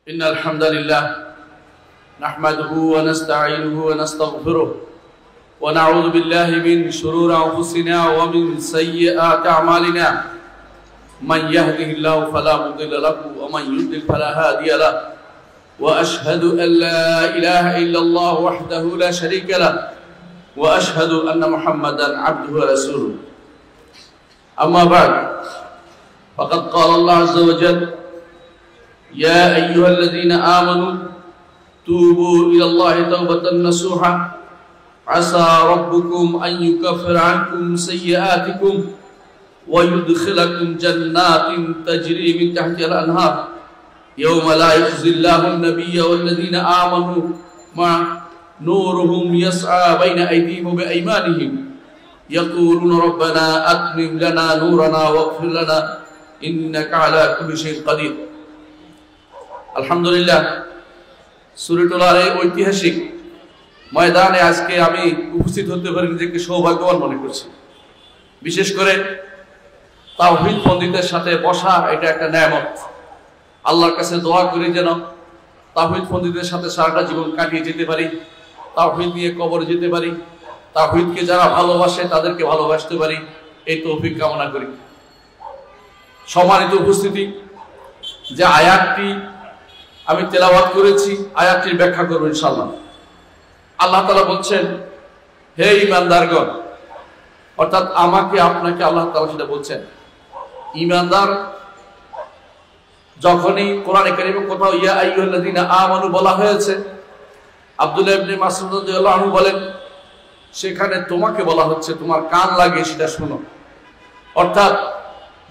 إن الحمد لله نحمده ونستعينه ونستغفره ونعوذ بالله من شرور أنفسنا ومن سيئات أعمالنا من يهده الله فلا مضل له ومن يضلل فلا هادي له وأشهد أن لا إله إلا الله وحده لا شريك له وأشهد أن محمدا عبده ورسوله أما بعد فقد قال الله عز وجل يا أيها الذين آمنوا توبوا إلى الله توبة نصوحا عسى ربكم أن يكفر عنكم سيئاتكم ويدخلكم جنات تجري من تحتها الأنهار يوم لا يخزي الله النبي والذين آمنوا مع نورهم يسعى بين أيديهم وبأيمانهم يقولون ربنا أتمم لنا نورنا واغفر لنا إنك على كل شيء قدير আলহামদুলিল্লাহ সূরাতুল ঐতিহাসিক ময়দানে আজকে আমি উপস্থিত হতে পারি নিজেকে সৌভাগ্যবান মনে করছি। বিশেষ করে তাওহীদ পণ্ডিতদের সাথে বসা এটা একটা নেয়ামত। আল্লাহর কাছে দোয়া করি যেন তাওহীদ পণ্ডিতদের সাথে সারাটা জীবন কাটিয়ে যেতে পারি, তাওহীদ নিয়ে কবরে যেতে পারি, তাওহীদকে যারা ভালোবাসে তাদেরকে ভালোবাসতে পারি, এই তৌফিক কামনা করি। সম্মানিত উপস্থিতি, যে আয়াতটি আমি তেলাওয়াত করেছি আয়াতটির ব্যাখ্যা করব ইনশাআল্লাহ। আল্লাহ তাআলা বলছেন, হে ঈমানদারগণ, অর্থাৎ আমাকে আপনাকে আল্লাহ তাআলা সেটা বলছেন। ঈমানদার যখনই কোরআনে কারীমে কোথাও ইয়া আইয়ুহাল্লাযীনা আমানু বলা হয়েছে, আব্দুল্লাহ ইবনে মাসউদ রাদিয়াল্লাহু আনহু বলেন সেখানে তোমাকে বলা হচ্ছে, তোমার কান লাগিয়ে সেটা শোনো। অর্থাৎ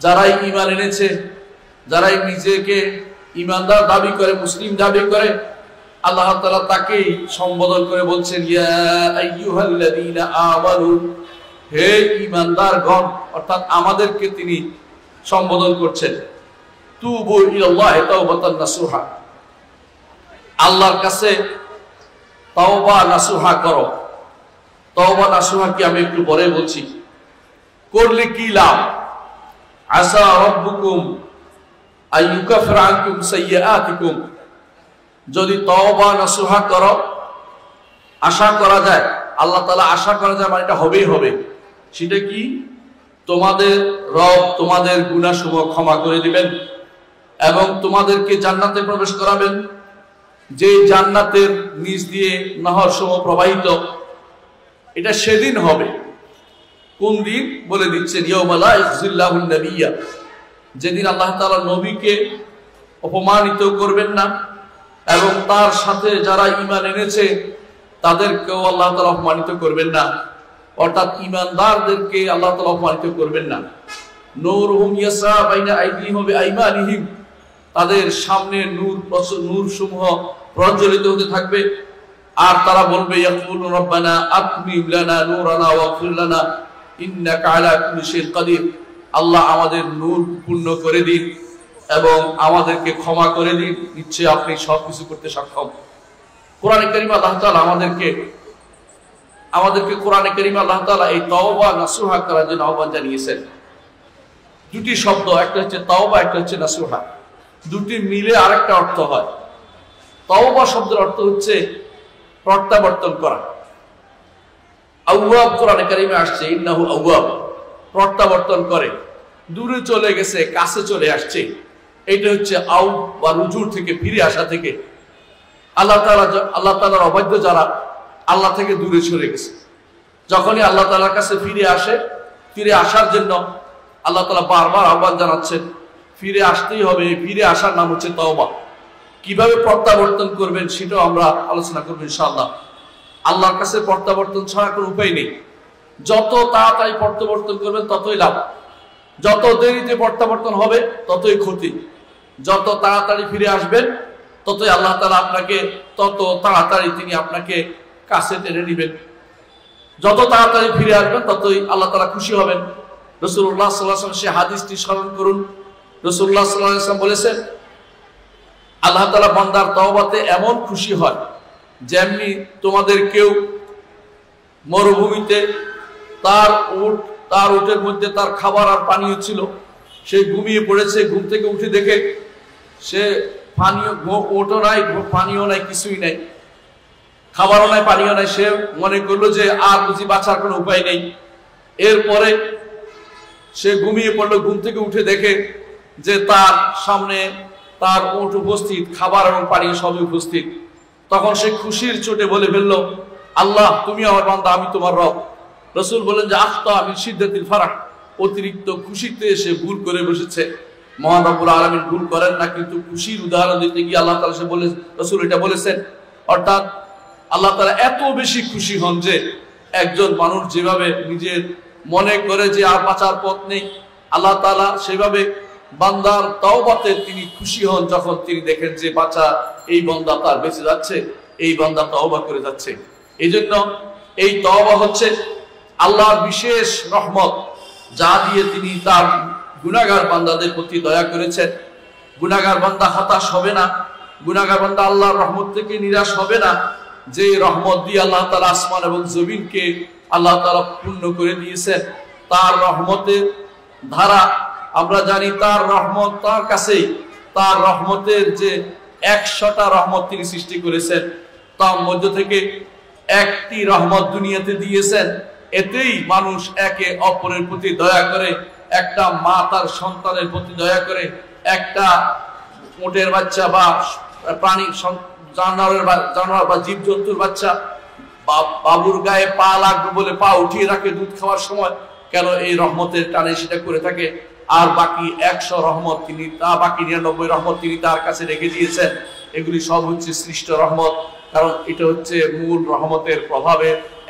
যারাই ঈমান এনেছে, যারাই নিজেকে ঈমানদার দাবি করে, মুসলিম দাবি করে, আল্লাহ তাআলা তাকেই সম্বোধন করে বলছেন ইয়া আইয়ুহাল্লাযীনা আমানু, হে ঈমানদারগণ, অর্থাৎ আমাদেরকে তিনি সম্বোধন করছেন। তুবু ইলাল্লাহি তাওবাতান নাসুহা, আল্লাহর কাছে তাওবা নাসুহা করো। তাওবা নাসুহা কি আমি একটু পরে বলছি। করলে কি লাভ? আসা রাব্বুকুম আইয়ুকাফিরা আনকুম সাইয়্যাতিকুম, যদি তওবা নাসুহা করো, আশা করা যায়, আল্লাহ তাআলা আশা করা যায় মানে এটা হবেই হবে। সেটা কি? তোমাদের রব তোমাদের গুনাহসমূহ ক্ষমা করে দিবেন এবং তোমাদেরকে জান্নাতে প্রবেশ করাবেন, যে জান্নাতের নিচ দিয়ে নহরসমূহ প্রবাহিত। এটা সেদিন হবে। কোন দিন বলে দিচ্ছেন, ইয়াউমা লা ইখজিল্লাহুন নাবিয়্যা, যেদিন আল্লাহ তাআলা নবীকে অপমানিত করবেন না এবং তার সাথে যারা ঈমান এনেছে তাদেরকেও আল্লাহ তাআলা অপমানিত করবেন না। অর্থাৎ ঈমানদারদেরকে আল্লাহ তাআলা অপমানিত করবেন না। নূরুহুম ইয়াসা বাইনা আইদিহিম ওয়া বিআইমানিহিম, তাদের সামনে নূর সমূহ প্রজ্বলিত হতে থাকবে আর তারা বলবে ইয়াকুলু রাব্বানা আতমিম লানা নূরানা ওয়াগফির লানা ইন্নাকা আলা কুল্লি শাইইন কাদির, আল্লাহ আমাদের নূর পূর্ণ করে দিন এবং আমাদেরকে ক্ষমা করে দিন, নিশ্চয়ই আপনি সবকিছু করতে সক্ষম। কোরআনে কারীমে আল্লাহ তাআলা আমাদেরকে কোরআনে কারীমে আল্লাহ তাআলা এই তাওবা নাসুহা করার জন্য আহ্বান জানিয়েছেন। দুটি শব্দ, একটা হচ্ছে তাওবা, একটা হচ্ছে নাসুহা। দুটি মিলে আরেকটা অর্থ হয়। তাওবা শব্দের অর্থ হচ্ছে প্রত্যাবর্তন করা। আওয়াব কোরআনে কারীমে আসছে, ইন্নাহু আওয়াব, প্রত্যাবর্তন করে, দূরে চলে গেছে কাছে চলে আসছে। এটা হচ্ছে আউব বা রুজু থেকে, ফিরে আসা থেকে। আল্লাহ তাআলার অবাধ্য যারা আল্লাহ থেকে দূরে সরে গেছে, যখনই আল্লাহ তাআলার কাছে ফিরে আসে, ফিরে আসার জন্য আল্লাহ তাআলা বারবার আহ্বান জানাচ্ছেন, ফিরে আসতেই হবে। ফিরে আসার নাম হচ্ছে তওবা। কিভাবে প্রত্যাবর্তন করবেন সেটাও আমরা আলোচনা করব ইনশাআল্লাহ। আল্লাহর কাছে প্রত্যাবর্তন ছাড়া কোনো উপায় নেই। যত তাড়াতাড়ি প্রত্যাবর্তন করবেন ততই লাভ, যত দেরিতে প্রত্যাবর্তন হবে ততই ক্ষতি। যত তাড়াতাড়ি ফিরে আসবেন ততই আল্লাহ তাআলা আপনাকে, তত তাড়াতাড়ি তিনি আপনাকে কাছে টেনে নেবেন। যত তাড়াতাড়ি ফিরে আসবেন ততই আল্লাহ তাআলা খুশি হবেন। রাসূলুল্লাহ সাল্লাল্লাহু আলাইহি ওয়াসাল্লাম সে হাদিসটি স্মরণ করুন। রাসূলুল্লাহ সাল্লাল্লাহু আলাইহি ওয়াসাল্লাম বলেছেন, আল্লাহ তাআলা বান্দার তওবাতে এমন খুশি হয় যেমনি তোমাদের কেউ মরুভূমিতে তার উটের মধ্যে তার খাবার আর পানীয় ছিল, সে ঘুমিয়ে পড়েছে, ঘুম থেকে উঠে দেখে সে পানীয় ওটো নাই, পানীয় নাই, কিছুই নাই, খাবারও নাই, পানীয় নাই। সে মনে করলো যে আর বুঝি বাঁচার কোনো উপায় নেই। এরপরে সে ঘুমিয়ে পড়লো। ঘুম থেকে উঠে দেখে যে তার সামনে তার উট উপস্থিত, খাবার এবং পানি সবই উপস্থিত। তখন সে খুশির চোটে বলে ফেললো, আল্লাহ তুমি আমার বান্দা, আমি তোমার রব। রাসূল বলেন যে আখতা মিন শিদ্দাতিল ফারাহ, অতিরিক্ত খুশিতে সে ভুল করে বসেছে। মহান রব্বুল আলামিন ভুল করেন না, কিন্তু খুশির উদাহরণ দিতে গিয়ে আল্লাহ তাআলা সে বলে রাসূল এটা বলেছেন। অর্থাৎ আল্লাহ তাআলা এত বেশি খুশি হন যে একজন মানুষ যেভাবে নিজের মনে করে যে আর বাঁচার পথ নেই, আল্লাহ তাআলা সেভাবে বান্দার তওবাতে তিনি খুশি হন যখন তিনি দেখেন যে বাঁচা এই বান্দা তার বেঁচে যাচ্ছে, এই বান্দা তওবা করে যাচ্ছে। এই জন্য এই তওবা হচ্ছে আল্লাহর বিশেষ রহমত, যা দিয়ে তিনি তার গুনাহগার বান্দাদের প্রতি দয়া করেছেন। গুনাহগার বান্দা হতাশ হবে না, গুনাহগার বান্দা আল্লাহর রহমত থেকে নিরাশ হবে না। যে রহমত দিয়ে আল্লাহ তাআলা আসমান এবং জমিনকে আল্লাহ তাআলা পূর্ণ করে দিয়েছেন, তার রহমতের ধারা আমরা জানি, তার রহমত তার কাছেই। তার রহমতের যে 100টা রহমত তিনি সৃষ্টি করেছেন, তার মধ্য থেকে একটি রহমত দুনিয়াতে দিয়েছেন। এতেই মানুষ একে অপরের প্রতি দয়া করে, একটা মা তার সন্তানের প্রতি দয়া করে, একটা উটের বাচ্চা বা প্রাণী জানোয়ার বা জীবজন্তুর বাচ্চা বাবুর গায়ে পা লাগবে বলে পা উঠিয়ে রাখে দুধ খাওয়ার সময়, কেন এই রহমতের টানে সেটা করে থাকে। আর বাকি 100 রহমত তিনি, বাকি 99 রহমত তিনি তার কাছে রেখে দিয়েছেন। এগুলি সব হচ্ছে সৃষ্ট রহমত, কারণ এটা হচ্ছে মূল রহমতের প্রভাবে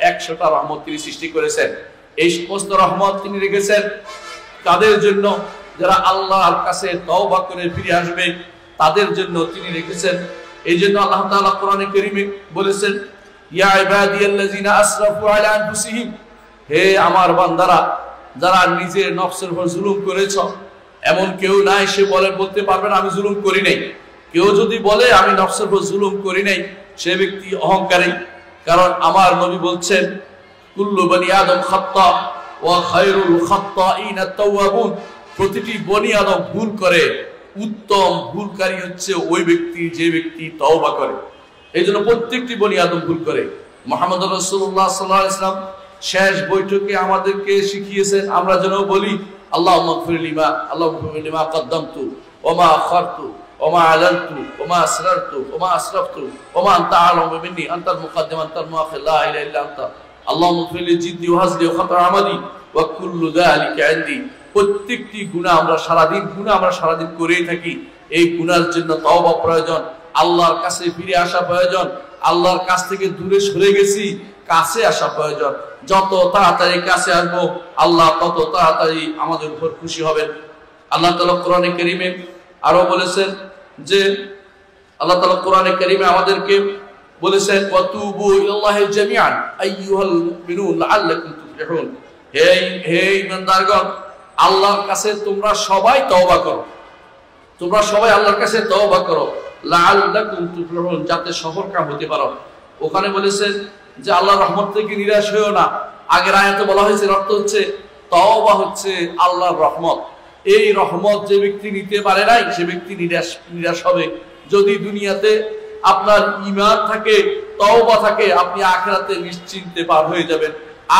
100টা রহমত তিনি সৃষ্টি করেছেন। এই সমস্ত রহমত তিনি রেখেছেন তাদের জন্য যারা আল্লাহর কাছে তওবা করে ফিরে আসবে, তাদের জন্য তিনি রেখেছেন। এই জন্য আল্লাহ তাআলা কোরআনে কারীমে বলেছেন, ইয়া ইবাদিয়াল্লাযিনা আসরাফু আলা আনফুসিহিম, হে আমার বান্দারা যারা নিজের নফসের উপর জুলুম করেছ। এমন কেউ নাই সে বলতে পারবে না আমি জুলুম করি নাই। কেউ যদি বলে আমি নফসের উপর জুলুম করি নাই, সে ব্যক্তি অহংকারী। কারণ আমার নবী বলছেন, কুল্লু বনি আদম খাত্তা ওয়া খায়রুল খাত্তাইনা তাওয়াবুন, প্রতিটি বনি আদম ভুল করে, উত্তম ভুলকারী হচ্ছে ওই ব্যক্তি যে ব্যক্তি তওবা করে। এই জন্য প্রত্যেকটি বনি আদম ভুল করে। মুহাম্মদ রাসূলুল্লাহ সাল্লাল্লাহু আলাইহি ওয়াসাল্লাম শেষ বৈঠকে আমাদেরকে শিখিয়েছেন আমরা যেন বলি, আল্লাহুম্মা গফির লিমা, আল্লাহুম্মা গফির লিমা কদ্দামতু ওয়া মা আখারতু ওয়া মা আলানতু ওয়া মা আসরারতু ওয়া মা আসরাফতু ওয়া মা আনতা আ'লামু মিন্নি, আনতাল মুকদ্দিম আনতাল মুআখির, লা ইলাহা ইল্লা আনতা, আল্লাহুম্মা গফির লি জিদ্দি ওয়া হাজলি ওয়া খাতা আমাদি ওয়া কুল্লু যালিকা ইনদি। প্রত্যেকটি গুনাহ আমরা সারাদিন করেই থাকি। এই গুনার জন্য তওবা প্রয়োজন, আল্লাহর কাছে ফিরে আসা প্রয়োজন। আল্লাহর কাছ থেকে দূরে সরে গেছি, কাছে আসা প্রয়োজন। যত তাড়াতাড়ি কাছে আসবো, আল্লাহ তত তাড়াতাড়ি আমাদের উপর খুশি হবেন। আল্লাহ তাআলা কোরআনে কারীমে আরো বলেছেন যে, আল্লাহ তাআলা কোরআনে কারীমে আমাদেরকে বলেছেন, ওয়াতুবু ইলাল্লাহি জামিআন আইয়ুহাল মুমিনুন লাআল্লাকুম তুফলিহুন, হে ঈমানদারগণ, আল্লাহর কাছে তোমরা সবাই তওবা করো, তোমরা সবাই আল্লাহর কাছে তওবা করো, লাআল্লাকুম তুফলিহুন, যাতে সফলকাম হতে পারো। ওখানে বলেছেন যে আল্লাহর রহমত থেকে নিরাশ হইও না। আগের আয়াতে বলা হয়েছে অর্থ হচ্ছে তওবা হচ্ছে আল্লাহর রহমত। এই রহমত যে ব্যক্তি নিতে পারে নাই, সে ব্যক্তি নিরাশ হবে। যদি দুনিয়াতে আপনার ঈমান থাকে, তওবা থাকে, আপনি আখিরাতে নিশ্চিন্তে পার হয়ে যাবেন।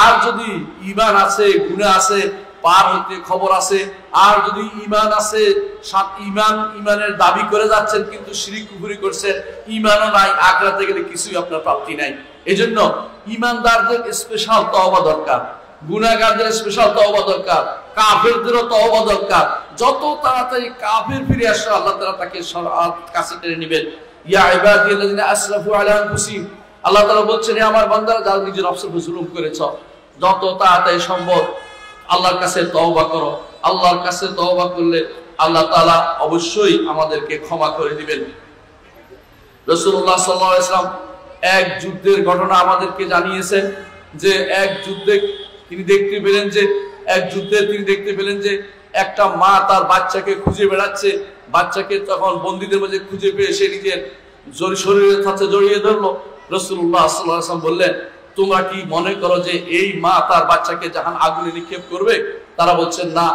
আর যদি ঈমান আছে, গুনাহ আছে, পার হইতে খবর আছে, আর যদি ঈমান আছে, ঈমানের দাবি করে যাচ্ছেন কিন্তু শিরক কুফরি করছেন, ঈমানও নাই, আখিরাতে গেলে কিছুই আপনার প্রাপ্তি নাই। এজন্য ঈমানদারদের স্পেশাল তওবা দরকার, গুনাহগারদের স্পেশাল তওবা দরকার, কাফেরদেরও তওবা দরকার। যত তাড়াতাড়ি কাফের ফিরে আসে, আল্লাহ তাআলা তাকে কাছে টেনে নেবেন। ইয়া ইবাদিয়াল্লাযিনা আসরাফু আলা আনফুসিহিম, আল্লাহ তাআলা বলছেন, হে আমার বান্দারা যারা নিজের নফসের উপর জুলুম করেছ, যত তাড়াতাড়ি সম্ভব আল্লাহর কাছে তওবা করো। আল্লাহর কাছে তওবা করলে আল্লাহ তাআলা অবশ্যই আমাদেরকে ক্ষমা করে দিবেন। রাসূলুল্লাহ সাল্লাল্লাহু আলাইহি ওয়াসাল্লাম এক যুদ্ধের ঘটনা আমাদেরকে জানিয়েছেন যে এক যুদ্ধে তিনি দেখতে পেলেন যে একটা মা তার বাচ্চাকে খুঁজে বেড়াচ্ছে। বাচ্চাকে তখন বন্দীদের মাঝে খুঁজে পেয়ে সে নিজের শরীরের সাথে জড়িয়ে ধরলো। রাসূলুল্লাহ সাল্লাল্লাহু আলাইহি ওয়াসাল্লাম বললেন, তোমরা কি মনে করো যে এই মা তার বাচ্চাকে জাহান আগুনে নিক্ষেপ করবে? তারা বলছেন না,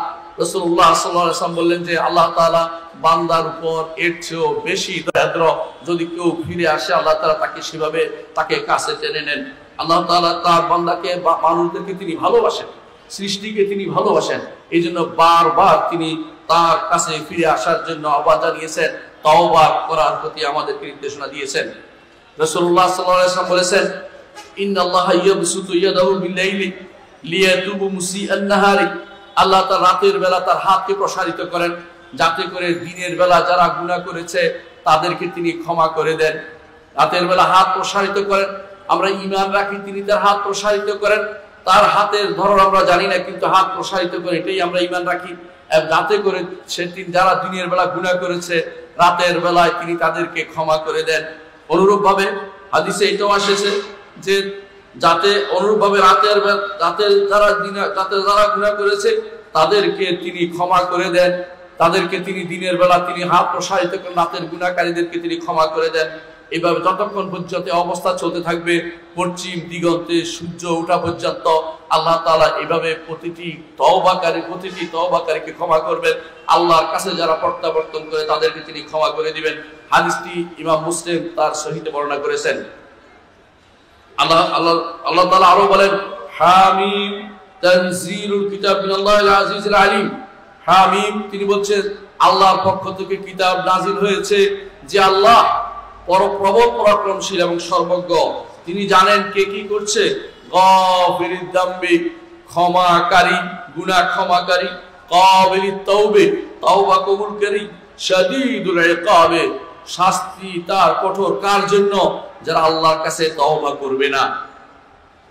রাসূলুল্লাহ সাল্লাল্লাহু আলাইহি ওয়াসাল্লাম বললেন যে আল্লাহ তাআলা বান্দার উপর এর চেয়েও বেশি দয়াদ্র। যদি কেউ ফিরে আসে আল্লাহ তাআলা তাকে সেভাবে তাকে কাছে টেনে নেন। আল্লাহ তাআলা তার বান্দাকে বা মানুষদেরকে তিনি ভালোবাসেন, সৃষ্টিকে তিনি ভালোবাসেন। এই জন্য বারবার তিনি তার কাছে ফিরে আসার জন্য আহ্বান জানিয়েছেন, তওবা করার প্রতি আমাদেরকে নির্দেশনা দিয়েছেন। রাসূলুল্লাহ সাল্লাল্লাহু আলাইহি ওয়াসাল্লাম বলেছেন, ইন্নাল্লাহা ইয়াবসুতু ইয়াদাহু বিল-লাইলি লিয়াতুবু মুসিআন নাহারি। আল্লাহ তার রাতের বেলা তার হাতকে প্রসারিত করেন যাতে করে দিনের বেলা যারা গুনাহ করেছে তাদেরকে তিনি ক্ষমা করে দেন। রাতের বেলা হাত প্রসারিত করেন, আমরা ঈমান রাখি তিনি তার হাত প্রসারিত করেন। তার হাতের ধরন আমরা জানি না, কিন্তু হাত প্রসারিত করে এটাই আমরা ঈমান রাখি। যাতে করে সেদিন যারা দিনের বেলা গুনাহ করেছে রাতের বেলায় তিনি তাদেরকে ক্ষমা করে দেন। অনুরূপভাবে হাদিসে এটাও এসেছে যে যাতে অনুরূপভাবে রাতের যারা গুনাহ করেছে তাদেরকে তিনি ক্ষমা করে দেন, তাদেরকে তিনি দিনের বেলা তিনি হাত প্রসারিত করেন, রাতের গুনাহকারীদেরকে তিনি ক্ষমা করে দেন। এইভাবে যতক্ষণ পর্যন্ত অবস্থা চলতে থাকবে পশ্চিম দিগন্তে সূর্য ওঠা পর্যন্ত আল্লাহ তাআলা এইভাবে প্রতিটি তওবাকারীকে ক্ষমা করবেন। আল্লাহর কাছে যারা প্রত্যাবর্তন করে তাদেরকে তিনি ক্ষমা করে দিবেন। হাদিসটি ইমাম মুসলিম তার সহিহে বর্ণনা করেছেন। আল্লাহ তাআলা আরো বলেন, হামিম তানজিলুল কিতাব মিনাল্লাহিল আজিজিল আলিম। হামিম তিনি বলছেন আল্লাহর পক্ষ থেকে কিতাব নাজিল হয়েছে যে আল্লাহ প্রবল পরাক্রমশীল এবং সর্বজ্ঞ। তিনি জানেন কে কি করছে। গাফিরিদ যামবি ক্ষমাকারী, গুনাহ ক্ষমাকারী, কাবিলিত তাওবে তওবা কবুলকারী, শাদীদুল ইকাবে শাস্তি তার কঠোর কার জন্য, যারা আল্লাহর কাছে তওবা করবে না।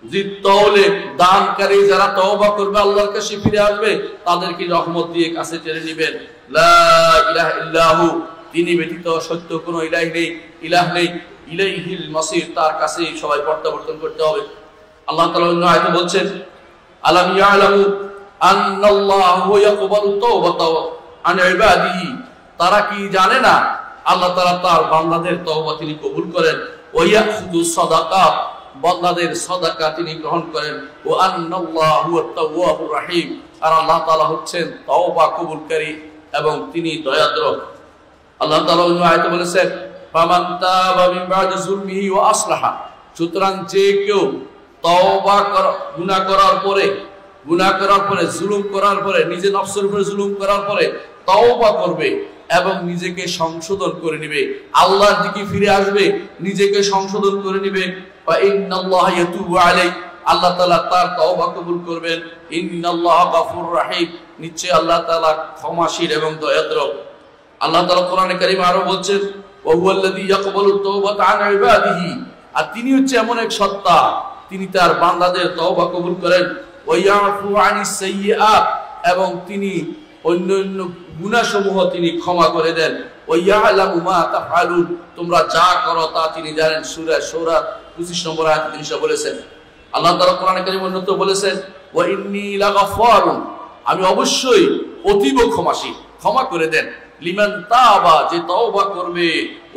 জিত্তওলে দানকারী যারা তওবা করবে আল্লাহর কাছে ফিরে আসবে তাদেরকে রহমত দিয়ে কাছে টেনে নেবেন। লা ইলাহা ইল্লাহু তিনি ব্যতীত সত্য কোনো ইলাহ নেই, ইলাইহিল মাসির তার কাছেই সবাই প্রত্যাবর্তন করতে হবে। আল্লাহ তাআলা অন্য আয়াতে বলছেন, আলাম ইয়ালামু আন্নাল্লাহু ইয়াকবালু তাওবাতা আন ইবাদিহি। তারা কি জানে না আল্লাহ তাআলা তার বান্দাদের তওবা তিনি কবুল করেন। ওয়া ইয়াখুযু সাদাকাত বান্দাদের সাদাকা তিনি গ্রহণ করেন। ওয়া আন্নাল্লাহু আত-তাওয়াবুর রহিম আর আল্লাহ তাআলা হচ্ছেন তওবা কবুলকারী এবং তিনি দয়াদ্র। আল্লাহ তাআলা অন্য আয়াতে বলেছেন, ফামান তাবা মিন বা'দি যুলমিহি ওয়া আসলাহা। সুতরাং যে কেউ তওবা গুনাহ করার পরে জুলুম করার পরে নিজে নফসের উপরে জুলুম করার পরে তওবা করবে এবং নিজেকে সংশোধন করে নেবে, আল্লাহর দিকে ফিরে আসবে, নিজেকে সংশোধন করে নেবে। ওয়া ইন্নাল্লাহা ইয়াতুবু আলাইহি আল্লাহ তাআলা তার তওবা কবুল করবেন। ইন্নাল্লাহা গাফুরুর রহিম নিশ্চয় আল্লাহ তাআলা ক্ষমাশীল এবং দয়াদ্র। আল্লাহ তাআলা কোরআনে কারীমে আরো বলছেন, ওয়া হুয়াল্লাযী ইয়াকবালুত তাওবাতা আন ইবাদিহি আর তিনি হচ্ছে এমন এক সত্তা তিনি তার বান্দাদের তওবা কবুল করেন। ওয়া ইয়াফু আনিস সাইয়্যাত এবং তিনি অন্যান্য গুনাহসমূহ তিনি ক্ষমা করে দেন। ওয়া ইয়ালামু মা তাফআলুন তোমরা যা করো তা তিনি জানেন। সূরা শূরা 25 নম্বর আয়াতে তিনি বলেছেন। আল্লাহ তাআলা কোরআনে কারীমে অন্যত্র বলেছেন, ওয়া ইন্নী লাগাফারুন আমি অবশ্যই অতীব ক্ষমাশীল, ক্ষমা করে দেন। লিমান তাবা যে তওবা করবে,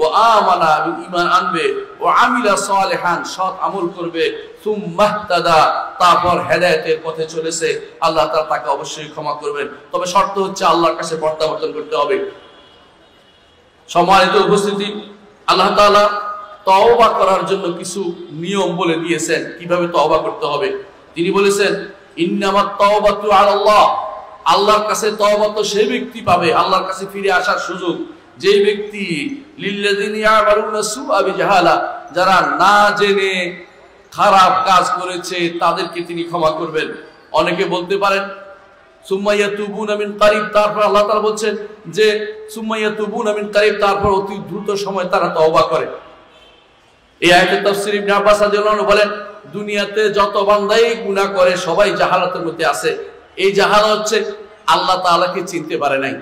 ও আমানা ঈমান আনবে, ও আমিলা সালিহান সৎ আমল করবে, সুম্মা ইহতাদা তারপর হেদায়েতের পথে চলেছে, আল্লাহ তাআলা তাকে অবশ্যই ক্ষমা করবেন। তবে শর্ত হচ্ছে আল্লাহর কাছে প্রত্যাবর্তন করতে হবে। সম্মানিত উপস্থিতি, আল্লাহ তাআলা তওবা করার জন্য কিছু নিয়ম বলে দিয়েছেন কিভাবে তওবা করতে হবে। তিনি বলেছেন, ইন্নামাত তাওবাতু আলাল্লাহ আল্লাহর কাছে তওবা তো সেই ব্যক্তি পাবে, আল্লাহর কাছে ফিরে আসার সুযোগ যে ব্যক্তি লিল্লাযিনা ইয়ামালুনা সুআ বিজাহালা যারা না জেনে খারাপ কাজ করেছে তাদেরকে তিনি ক্ষমা করবেন। অনেকে বলতে পারেন সুম্মা ইয়াতুবুনা মিন কারিব, তারপর আল্লাহ তাআলা বলছেন যে সুম্মা ইয়াতুবুনা মিন কারিব তারপর অতি দ্রুত সময় তারা তওবা করে। এই আয়াতের তাফসীর ইবনে আব্বাস রাদিয়াল্লাহু আনহু বলেন, দুনিয়াতে যত বান্দাই গুনাহ করে সবাই জাহালাতের মধ্যে আছে। এই জাহালা হচ্ছে আল্লাহ তাআলাকে চিনতে পারে নাই,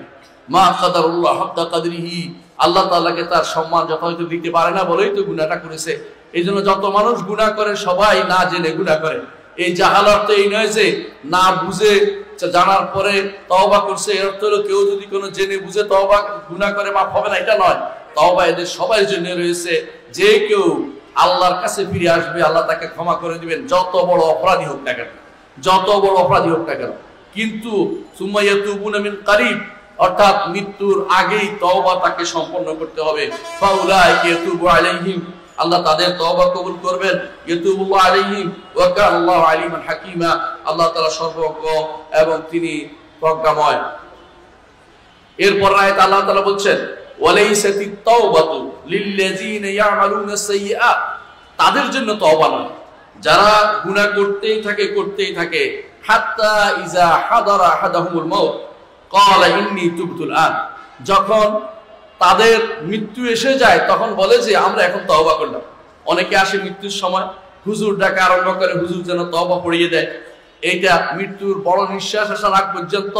মা কাদারুল্লাহ হাক্কা কাদরিহি আল্লাহ তাআলাকে তার সম্মান যথাযথ দিতে পারে না বলেই তো গুনাহটা করেছে। এইজন্য যত মানুষ গুনাহ করে সবাই না জেনে গুনাহ করে। এই জাহালাত তো এই নয় যে না বুঝে জানার পরে তওবা করছে, এর অর্থ হলো কেউ যদি কোনো জেনে বুঝে তওবা গুনাহ করে মাফ হবে না, এটা নয়। তওবা এদের সবার জন্য রয়েছে। যে কেউ আল্লাহর কাছে ফিরে আসবে আল্লাহ তাকে ক্ষমা করে দিবেন, যত বড় অপরাধী হোক না কেন, যত বড় অপরাধী হোক না কেন। কিন্তু সুম্মা ইয়াতুবুনা মিন কারিব, অর্থাৎ মৃত্যুর আগেই তওবা তাকে সম্পন্ন করতে হবে। ফাউলাইকা ইয়াতুবু আলাইহিম, আল্লাহ তাদের তওবা কবুল করবেন। ইয়াতুবুল্লাহু আলাইহিম ওয়া কানা আল্লাহু আলিমান হাকীমা, আল্লাহ তাআলা সর্বজ্ঞ এবং তিনি প্রজ্ঞাময়। এরপর আয়াতে আল্লাহ তাআলা বলছেন ওয়ালাইসাতিত তাওবাতু লিল্লাযিনা ইয়ামালুনা সাইয়্যাত, তাদের জন্য তওবা নয় যারা গুনাহ করতেই থাকে হাত্তা ইজা হাদারা আহাদাহুমুল মাউত ক্বালা ইন্নী তুবতুল আন, যখন তাদের মৃত্যু এসে যায় তখন বলে যে আমরা এখন তওবা করলাম। অনেকে আসে মৃত্যুর সময় হুজুর ডাকা আরম্ভ করে, হুজুর যেন তওবা পড়িয়ে দেয়। এইটা মৃত্যুর বড় নিঃশ্বাস আসার আগ পর্যন্ত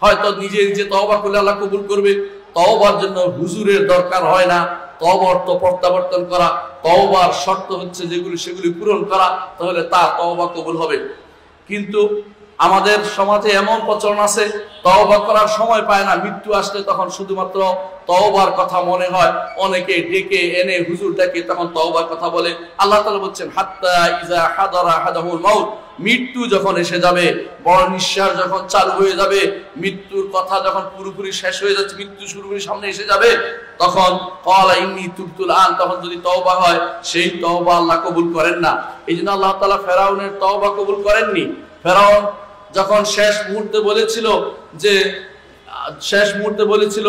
হয়তো নিজে নিজে তওবা করলে আল্লাহ কবুল করবে। তওবার জন্য হুজুরের দরকার হয় না। তওবা অর্থ প্রত্যাবর্তন করা, তওবার শর্ত হচ্ছে সেগুলি পূরণ করা, তাহলে তার তওবা কবুল হবে। কিন্তু আমাদের সমাজে এমন প্রচলন আছে, তওবা করার সময় পায় না, মৃত্যু আসলে তখন শুধুমাত্র তওবার কথা মনে হয়, অনেকে ডেকে এনে হুজুর ডাকে তখন তওবার কথা বলে। আল্লাহ তাআলা বলছেন হাত্তা ইজা হাদারা আহাদাহুল মাউত, মৃত্যু যখন এসে যাবে, বড় নিঃশ্বাস যখন চালু হয়ে যাবে, মৃত্যুর কথা যখন পুরোপুরি শেষ হয়ে যাচ্ছে, মৃত্যু পুরোপুরি সামনে এসে যাবে, তখন ক্বালা ইন্নী তুবতুল আন, তখন যদি তওবা হয় সেই তওবা আল্লাহ কবুল করেন না। এইজন্য আল্লাহ তাআলা ফেরাউনের তওবা কবুল করেননি। ফেরাউন যখন শেষ মুহূর্তে বলেছিল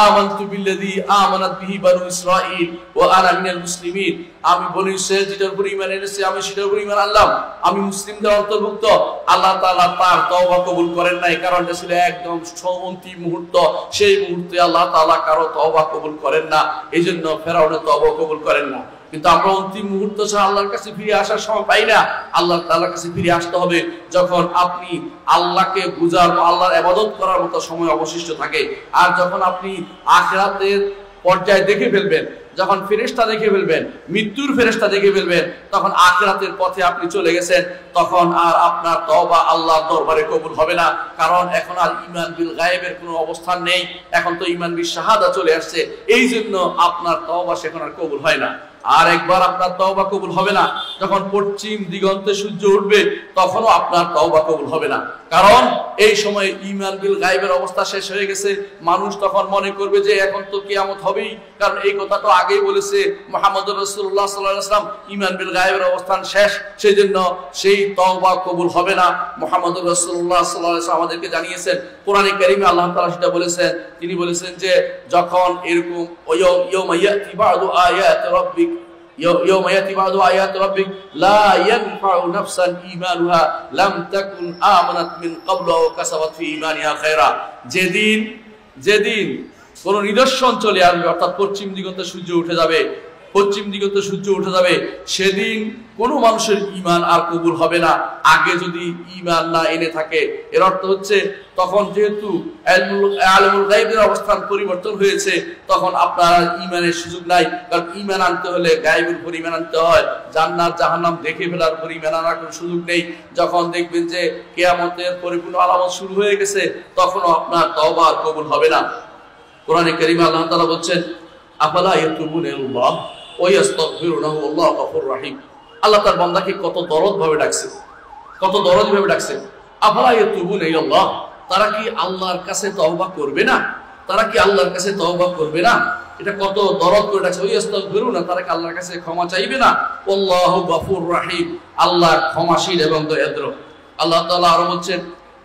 আমানতু বিল্লাযী আমানাত বিহি বানু ইসরাঈল ওয়া আনা মিনাল মুসলিমিন, আমি বনি ইসরাঈল যেটার উপর ঈমান এনেছে আমি সেটার উপর ঈমান আনলাম, আমি মুসলিমদের অন্তর্ভুক্ত। আল্লাহ তাআলা তার তওবা কবুল করেন নাই, কারণ এটা ছিল একদম অন্তিম মুহূর্ত। সেই মুহূর্তে আল্লাহ তাআলা কারো তওবা কবুল করেন না, এইজন্য ফেরাউনের তওবা কবুল করেন না। কিন্তু আমরা অন্তিম মুহূর্ত ছাড়া আল্লাহর কাছে ফিরে আসার সময় পাই না। আল্লাহ তাআলার কাছে ফিরে আসতে হবে যখন আপনি আল্লাহকে বুঝার, আল্লাহর ইবাদত করার মতো সময় অবশিষ্ট থাকে। আর যখন আপনি আখিরাতের পর্যায়ে দেখে ফেলবেন, যখন ফেরেশতা দেখে ফেলবেন, মৃত্যুর ফেরেশতা দেখে ফেলবেন, তখন আখিরাতের পথে আপনি চলে গেছেন, তখন আর আপনার তওবা আল্লাহর দরবারে কবুল হবে না। কারণ এখন আর ঈমান বিল গায়েবের কোনো অবস্থান নেই, এখন তো ঈমান বিল শাহাদা চলে আসছে। এই জন্য আপনার তওবা সেখানে আর কবুল হয় না। আর একবার আপনার তওবা কবুল হবে না যখন পশ্চিম দিগন্তে সূর্য উঠবে, তখনও আপনার তওবা কবুল হবে না। কারণ এই সময় ঈমান বিল গায়বের অবস্থা শেষ হয়ে গেছে। মানুষ তখন মনে করবে যে এখন তো কিয়ামত হবেই, কারণ এই কথা তো আগেই বলেছে মুহাম্মদুর রাসূলুল্লাহ সাল্লাল্লাহু আলাইহি ওয়াসাল্লাম, ঈমান বিল গায়বের অবস্থান শেষ, সেজন্য সেই তওবা কবুল হবে না। মুহাম্মদুর রাসূলুল্লাহ সাল্লাল্লাহু আলাইহি ওয়াসাল্লাম আমাদেরকে জানিয়েছেন, কোরআনে কারীমে আল্লাহ তাআলা সেটা বলেছেন। তিনি বলেছেন যে যখন এরকম ইয়াউমা ইয়াতি বা'দু আয়াতি রাব্বিক يوم يأتي بعض آيات ربك لا ينفع نفسا إيمانها لم تكن آمنت من قبل أو كسبت في إيمانها خيرا, যেদিন কোন নিদর্শন চলে আসবে, অর্থাৎ পশ্চিম দিগন্তে সূর্য উঠে যাবে, সেদিন কোন মানুষের ঈমান আর কবুল হবে না আগে যদি ঈমান না এনে থাকে। এর অর্থ হচ্ছে তখন যেহেতু আলিমুল গায়বের অবস্থান পরিবর্তন হয়েছে, তখন আপনার ঈমানের সুযোগ নাই। কারণ ঈমান আনতে হলে গায়বের উপর ঈমান আনতে হয়, জান্নাত জাহান্নাম দেখে ফেলার উপর ঈমান আনার কোনো সুযোগ নেই। যখন দেখবেন যে কিয়ামতের পরিপূর্ণ আলামত শুরু হয়ে গেছে, তখনও আপনার তওবা আর কবুল হবে না। কোরআনে কারীমে আল্লাহ তাআলা বলছেন আফালা ইয়াতুবুনা ইলাল্লাহ ওয়া ইস্তাগফিরুনাহু আল্লাহু গফুরুর রহিম। আল্লাহ তার বান্দাকে কত দরদভাবে ডাকছে, আফালা ইয়াতুবুনা ইলাল্লাহ, তারা কি আল্লাহর কাছে তওবা করবে না? এটা কত দরদ করে ডাকছে, ওয়া ইস্তাগফিরুনা, তারা কি আল্লাহর কাছে ক্ষমা চাইবে না? আল্লাহু গফুরুর রহিম, আল্লাহ ক্ষমাশীল এবং দয়াদ্র। আল্লাহ তাআলা আরো বলছেন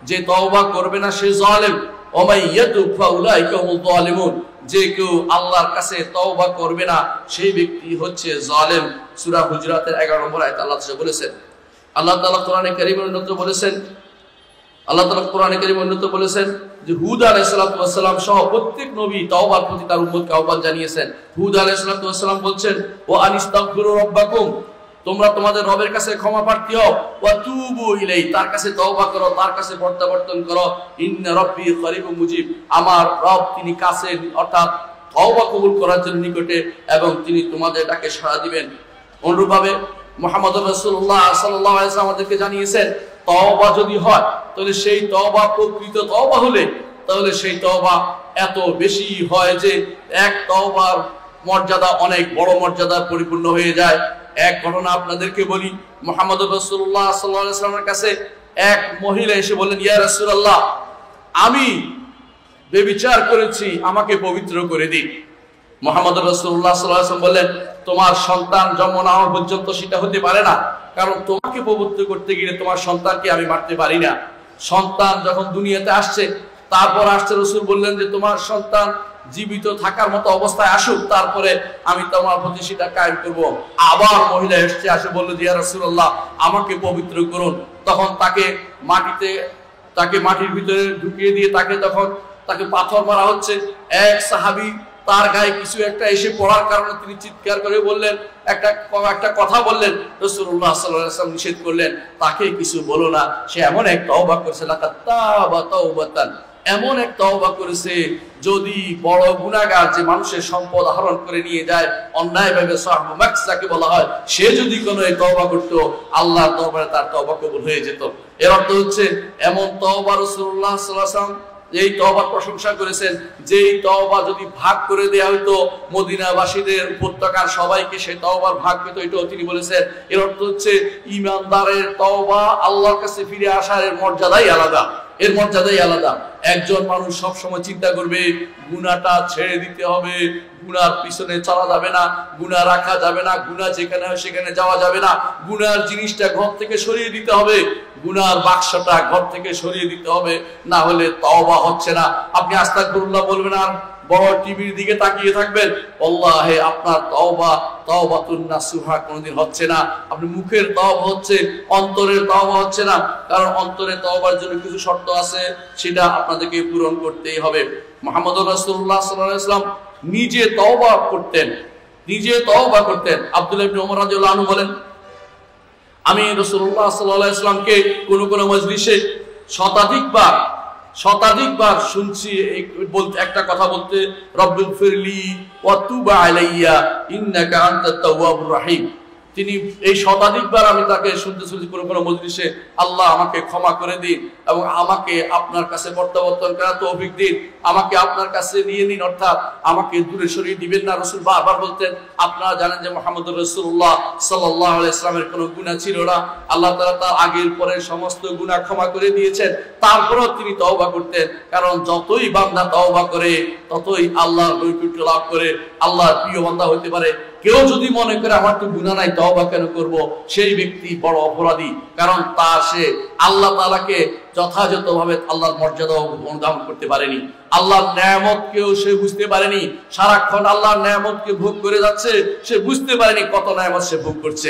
যে তওবা করবে না সে জালেম, ওয়া মান ইয়াতুব ফাউলাইকা হুমুয যালিমুন, যে কেউ আল্লাহর কাছে তওবা করবে না সেই ব্যক্তি হচ্ছে জালেম। সূরা হুজরাতের 11 নম্বর আয়াতে আল্লাহ তাআলা বলেছেন। আল্লাহ তাআলা কোরআনে কারীমে উন্নত বলেছেন যে হুদ আলাইহিস সালাতু ওয়াস সালাম সহ প্রত্যেক নবী তওবার প্রতি তার উম্মতকে আহ্বান জানিয়েছেন। হুদ আলাইহিস সালাতু ওয়াস সালাম বলছেন ওয়া আনিস্তাগফিরু রাব্বাকুম, তোমরা তোমাদের রবের কাছে ক্ষমা প্রার্থী হও, ওয়া তুবু ইলাইহি, তার কাছে তওবা করো, তার কাছে প্রত্যাবর্তন করো। ইন্না রাব্বি করিবুম মুজিব, আমার রব তিনি কাছে, অর্থাৎ তওবা কবুল করার জন্য নিকটে, এবং তিনি তোমাদের ডাকে সাড়া দিবেন। অনুরূপভাবে মুহাম্মদুর রাসূলুল্লাহ সাল্লাল্লাহু আলাইহি ওয়াসাল্লাম আমাদেরকে জানিয়েছেন তওবা যদি হয় তাহলে সেই তওবা প্রকৃত তওবা হলে, তাহলে সেই তওবা এত বেশি হয় যে এক তওবার মর্যাদা অনেক বড় মর্যাদা পরিপূর্ণ হয়ে যায়। এক ঘটনা আপনাদেরকে বলি, মুহাম্মদুর রাসূলুল্লাহ সাল্লাল্লাহু আলাইহি ওয়াসাল্লামের কাছে এক মহিলা এসে বললেন, ইয়া রাসূলুল্লাহ, আমি ব্যভিচার করেছি, আমাকে পবিত্র করে দিন। মুহাম্মদ রাসূলুল্লাহ সাল্লাল্লাহু আলাইহি ওয়াসাল্লাম বললেন, তোমার সন্তান জন্ম না হওয়া পর্যন্ত সেটা হতে পারে না, কারণ তোমাকে পবিত্র করতে গিয়ে তোমার সন্তানকে আমি মারতে পারি না। সন্তান যখন দুনিয়াতে আসছে, তারপর আসছে, রাসূল বললেন যে তোমার সন্তান জীবিত থাকার মতো অবস্থায় আসুক, তারপরে আমি তোমার প্রতি সেটা কায়েম করব। আবার মহিলা এসে আসে বলল, ইয়া রাসূলুল্লাহ, আমাকে পবিত্র করুন। তখন তাকে মাটির ভিতরে ঢুকিয়ে দিয়ে তাকে পাথর মারা হচ্ছে। এক সাহাবী তার গায়ে কিছু একটা এসে পড়ার কারণে তিনি চিৎকার করে বললেন, একটা কথা বললেন। রাসূলুল্লাহ সাল্লাল্লাহু আলাইহি ওয়াসাল্লাম নিষেধ করলেন, তাকে কিছু বলো না, সে এমন এক তওবা করেছে, লাকাত তাবা তাওবাতান, এমন এক তওবা করেছে, যদি বড় গুনাহগার যে মানুষের সম্পদ আহরণ করে নিয়ে যায় অন্যায়ভাবে, সাহবু মাকসাকে বলা হয়, সে যদি কোনো এই তওবা করতো, আল্লাহর দরবারে তার তওবা কবুল হয়ে যেত। এর অর্থ হচ্ছে এমন তওবা রাসূলুল্লাহ সাল্লাল্লাহু আলাইহি ওয়াসাল্লাম এই তওবার প্রশংসা করেছেন, যে এই তওবা যদি ভাগ করে দেয়া হতো মদিনাবাসীদের, উপত্যকার সবাইকে সেই তওবার ভাগ পেত, এটাও তিনি বলেছেন। এর অর্থ হচ্ছে ঈমানদারের তওবা আল্লাহর কাছে ফিরে আসার এর মর্যাদাই আলাদা, এর মর্যাদাই আলাদা। একজন মানুষ সব সময় চিন্তা করবে গুনাহটা ছেড়ে দিতে হবে, গুনার পিছনে চলা যাবে না, গুনাহ রাখা যাবে না, গুনাহ যেখানে হয় সেখানে যাওয়া যাবে না, গুনার জিনিসটা ঘর থেকে সরিয়ে দিতে হবে, গুনার বাক্সটা ঘর থেকে সরিয়ে দিতে হবে, না হলে তওবা হচ্ছে না। আপনি আস্তাগফিরুল্লাহ বলবেন আর বড় টিভির দিকে তাকিয়ে থাকবেন, আল্লাহে আপনার তওবাতুন নাসুহা কোনদিন হচ্ছে না। আপনি মুখের তওবা হচ্ছে, অন্তরের তওবা হচ্ছে না, কারণ অন্তরে তওবার জন্য কিছু শর্ত আছে, সেটা আপনাদেরকে পূরণ করতেই হবে। মুহাম্মদুর রাসূলুল্লাহ সাল্লাল্লাহু আলাইহি ওয়াসাল্লাম নিজে তওবা করতেন। আব্দুল্লাহ ইবনে ওমর রাদিয়াল্লাহু আনহু বলেন, আমি রাসূলুল্লাহ সাল্লাল্লাহু আলাইহি ওয়াসাল্লামকে কোন মজলিসে শতাধিকবার শুনছি বলতে, একটা কথা বলতে, রব্বিল ফিরলি ওয়া তুব আলাইয়া ইন্নাকা আনতাত তাওয়াবুর রহিম। তিনি এই শতাধিকবার আমি তাকে শুনতে কোন মজলিসে, আল্লাহ আমাকে ক্ষমা করে দিন এবং আমাকে আপনার কাছে প্রত্যাবর্তন করার তৌফিক দিন, আমাকে আপনার কাছে নিয়ে নিন, অর্থাৎ আমাকে দূরে সরিয়ে দিবেন না। রাসূল বারবার বলতেন। আপনারা জানেন যে মুহাম্মদুর রাসূলুল্লাহ সাল্লাল্লাহু আলাইহি ওয়াসাল্লামের কোনো গুনাহ ছিল না, আল্লাহ তাআলা তার আগের পরের সমস্ত গুনাহ ক্ষমা করে দিয়েছেন, তারপরেও তিনি তওবা করতেন, কারণ যতই বান্দা তওবা করে ততই আল্লাহর নৈকট্য লাভ করে, আল্লাহর প্রিয় বান্দা হতে পারে। কেউ যদি মনে করে আমার তো গুনাহ নাই, তওবা কেন করব, সেই ব্যক্তি বড় অপরাধী, কারণ সে আল্লাহ তাআলাকে যথাযথভাবে আল্লাহর মর্যাদা অনুধাবন করতে পারেনি, আল্লাহর নেয়ামতকেও সে বুঝতে পারেনি, সারাক্ষণ আল্লাহর নেয়ামতকে ভোগ করে যাচ্ছে, সে বুঝতে পারেনি কত নেয়ামত সে ভোগ করছে।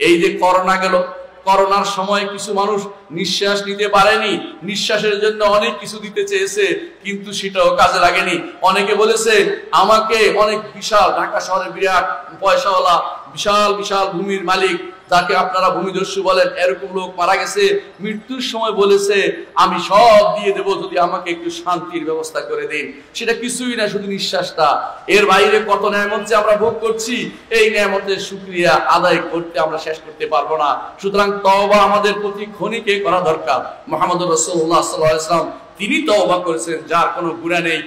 এই যে করোনা গেল, করোনার সময় কিছু মানুষ নিঃশ্বাস নিতে পারেনি, নিঃশ্বাসের জন্য অনেক কিছু দিতে চেয়েছে, কিন্তু সেটাও কাজে লাগেনি। অনেকে বলেছে আমাকে অনেক বিশাল, ঢাকা শহরে বিরাট পয়সাওয়ালা বিশাল ভূমির মালিক, যাকে আপনারা ভূমিদস্যু বলেন, এরকম লোক মারা গেছে, মৃত্যুর সময় বলেছে আমি সব দিয়ে দেব যদি আমাকে একটু শান্তির ব্যবস্থা করে দিন। সেটা কিছুই না, শুধু নিঃশ্বাসটা। এর বাইরে কত নেয়ামত যে আমরা ভোগ করছি, এই নেয়ামতের শুকরিয়া আদায় করতে আমরা শেষ করতে পারবো না। সুতরাং তওবা আমাদের প্রতি ক্ষণিকে করা দরকার। মুহাম্মদুর রাসূলুল্লাহ সাল্লাল্লাহু আলাইহি ওয়াসাল্লাম তিনি তওবা করেছেন, যার কোনো গুনাহ নেই।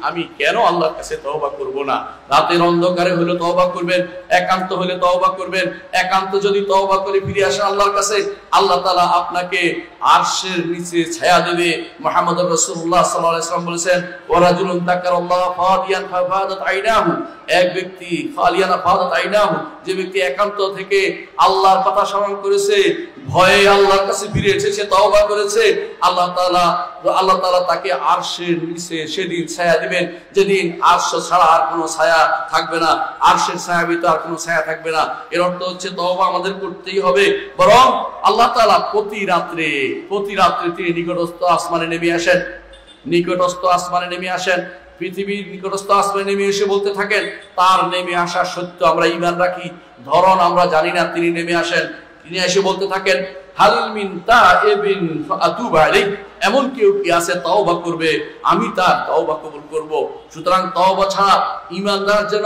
আমি কেন আল্লাহর কাছে তওবা করব না? রাতের অন্ধকারে হলে তওবা করবেন, একান্ত হলে তওবা করবেন। একান্ত যদি তওবা করে ফিরে আসেন আল্লাহর কাছে, আল্লাহ তাআলা আপনাকে আরশের নিচে ছায়া দেবে। মুহাম্মদুর রাসূলুল্লাহ সাল্লাল্লাহু আলাইহি ওয়াসাল্লাম বলেছেন, ওয়া রাজুলুন যাকারাল্লাহ ফাদিয়ান ফাফাদাত আইনাহু, এক ব্যক্তি ফালিয়ান ফাফাদাত আইনাহু, যে ব্যক্তি একান্ত থেকে আল্লাহর কথা স্মরণ করেছে, ভয়ে আল্লাহর কাছে ফিরে এসেছে, তওবা করেছে, আল্লাহ তাআলা তাকে আরশের নিচে সেদিন ছায়া দিবেন, যেদিন আরশ ছাড়া আর কোনো ছায়া থাকবে না, আরশের ছায়া ব্যতীত আর কোনো ছায়া থাকবে না। এর অর্থ হচ্ছে তওবা আমাদের করতেই হবে। বরং আল্লাহ তাআলা প্রতি রাত্রে তিনি নিকটস্থ আসমানে নেমে আসেন, পৃথিবীর নিকটস্থ আসমানে নেমে এসে বলতে থাকেন, তার নেমে আসা সত্য আমরা ঈমান রাখি, ধরন আমরা জানি না, তিনি নেমে আসেন, তিনি এসে বলতে থাকেন, হাল মিন তাইবিন ফাতুব আলাইহি, এমন কেউ কি আছে তওবা করবে, আমি তার তওবা কবুল করব। সুতরাং তওবা ছাড়া ঈমানদার যেন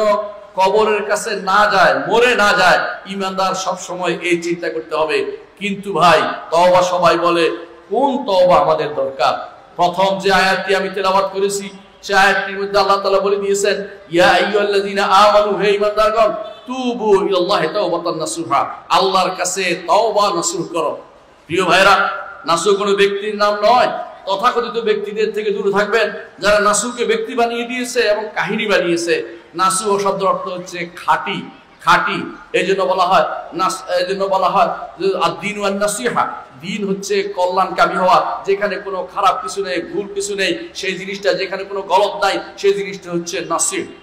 কবরের কাছে না যায়, মরে না যায়, ঈমানদার সব সময় এই চিন্তা করতে হবে। কিন্তু ভাই, তওবা সবাই বলে, কোন তওবা আমাদের দরকার? প্রথম যে আয়াতটি আমি তেলাওয়াত করেছি, সেই আয়াতটির মধ্যে আল্লাহ তাআলা বলে দিয়েছেন, ইয়া আইয়ুহাল্লাযীনা আমানু, হে ঈমানদারগণ, তুবু ইলাল্লাহি তাওবাতান নাসুহা, আল্লাহর কাছে তওবা নসুহ করো। প্রিয় ভাইরা, নাসু কোনো ব্যক্তির নাম নয়। তথাকথিত ব্যক্তিদের থেকে দূরে থাকবেন যারা নাসুকে ব্যক্তি বানিয়ে দিয়েছে এবং কাহিনী বানিয়েছে। নাসু শব্দের অর্থ হচ্ছে খাঁটি, খাঁটি। এই জন্য বলা হয় দ্বীন ওয়ান নাসিহা, দিন হচ্ছে কল্যাণকামী হওয়া, যেখানে কোনো খারাপ কিছু নেই, ভুল কিছু নেই, সেই জিনিসটা, যেখানে কোনো গলত নাই, সেই জিনিসটা হচ্ছে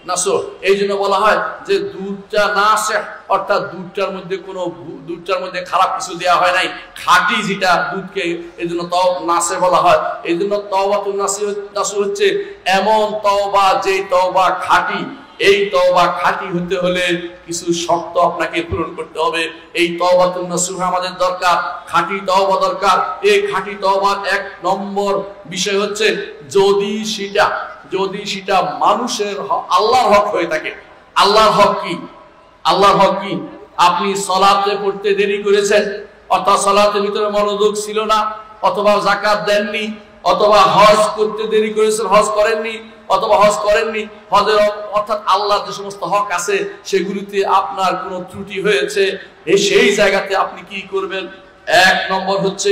নাসু। এই জন্য বলা হয় যে দুধটা নাসিহ, অর্থাৎ দুধটার মধ্যে খারাপ কিছু দেওয়া হয় নাই, খাঁটি যেটা দুধকে, এই জন্য নাসে বলা হয়। এই জন্য তওবাতুন নাসু হচ্ছে এমন তওবা যে তওবা খাঁটি। এই তওবা খাঁটি হতে হলে কিছু শর্ত আপনাকে পূরণ করতে হবে। এই তওবাতুন নাসুহ আমাদের দরকার, খাঁটি তওবা দরকার। এই খাঁটি তওবার এক নম্বর বিষয় হচ্ছে যদি সেটা মানুষের আল্লাহর হক হয়ে থাকে। আল্লাহর হক কি? আল্লাহর হক কি? আপনি সালাতে পড়তে দেরি করেছেন, অর্থাৎ সালাতের ভিতরে মনোযোগ ছিল না, অথবা যাকাত দেননি, অথবা হজ করতে দেরি করেছেন, হজ করেননি, অথবা হজ করেননি, হজের অর্থাৎ আল্লাহর যে সমস্ত হক আছে সেগুলিতে আপনার কোনো ত্রুটি হয়েছে, সেই জায়গাতে আপনি কি করবেন? এক নম্বর হচ্ছে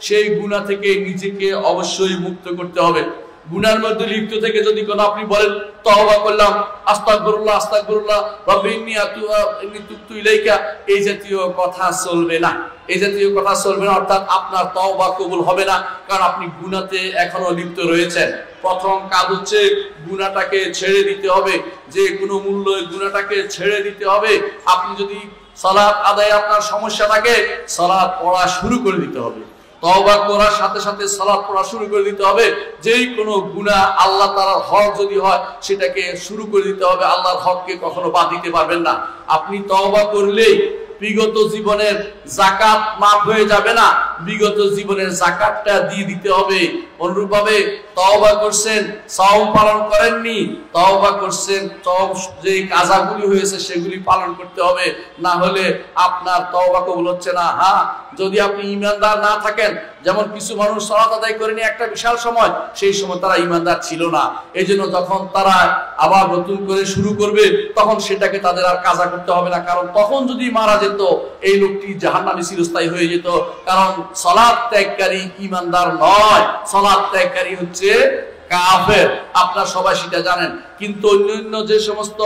সেই গুনাহ থেকে নিজেকে অবশ্যই মুক্ত করতে হবে। গুনার মধ্যে লিপ্ত থেকে যদি কোনো আপনি বলেন তওবা করলাম, আস্তাগফিরুল্লাহ আস্তাগফিরুল্লাহ রব্বি ইন্নী তুবতু ইলাইকা, এই জাতীয় কথা চলবে না। এই জাতীয় কথা চলবে না, অর্থাৎ আপনার তওবা কবুল হবে না, কারণ আপনি গুনাহতে এখনো লিপ্ত রয়েছেন। প্রথম কাজ হচ্ছে গুনাহটাকে ছেড়ে দিতে হবে, যে কোনো মূল্যে গুনাহটাকে ছেড়ে দিতে হবে। আপনি যদি সালাত আদায়ে আপনার সমস্যা থাকে, সালাত পড়া শুরু করে দিতে হবে। তওবা করার সাথে সাথে সালাত পড়া শুরু করে দিতে হবে। যেই কোনো গুনাহ আল্লাহ তাআলার হক যদি হয় সেটাকে শুরু করে দিতে হবে। আল্লাহর হককে কখনো বাদ দিতে পারবেন না। আপনি তওবা করলেই বিগত জীবনের যাকাত মাফ হয়ে যাবে না, বিগত জীবনের যাকাতটা দিয়ে দিতে হবে। অনুরূপভাবে তওবা করছেন, সাওম পালন করেননি, তওবা করছেন, যে কাজাগুলি হয়েছে সেগুলি পালন করতে হবে, না হলে আপনার তওবা কবুল হচ্ছে না। হ্যাঁ, যদি আপনি ঈমানদার না থাকেন, যেমন কিছু মানুষ সালাত আদায় করেনি একটা বিশাল সময়, সেই সময় তারা ঈমানদার ছিল না। এই জন্য যখন তারা আবার নতুন করে শুরু করবে, তখন সেটাকে তাদের আর কাজা করতে হবে না, কারণ তখন যদি মারা যেত এই লোকটি জাহান্নামে চিরস্থায়ী হয়ে যেত। কারণ সালাত ত্যাগকারী ঈমানদার নয়, সালাত ত্যাগকারী হচ্ছে কাফের। আপনারা সবাই সেটা জানেন। কিন্তু অন্যান্য যে সমস্ত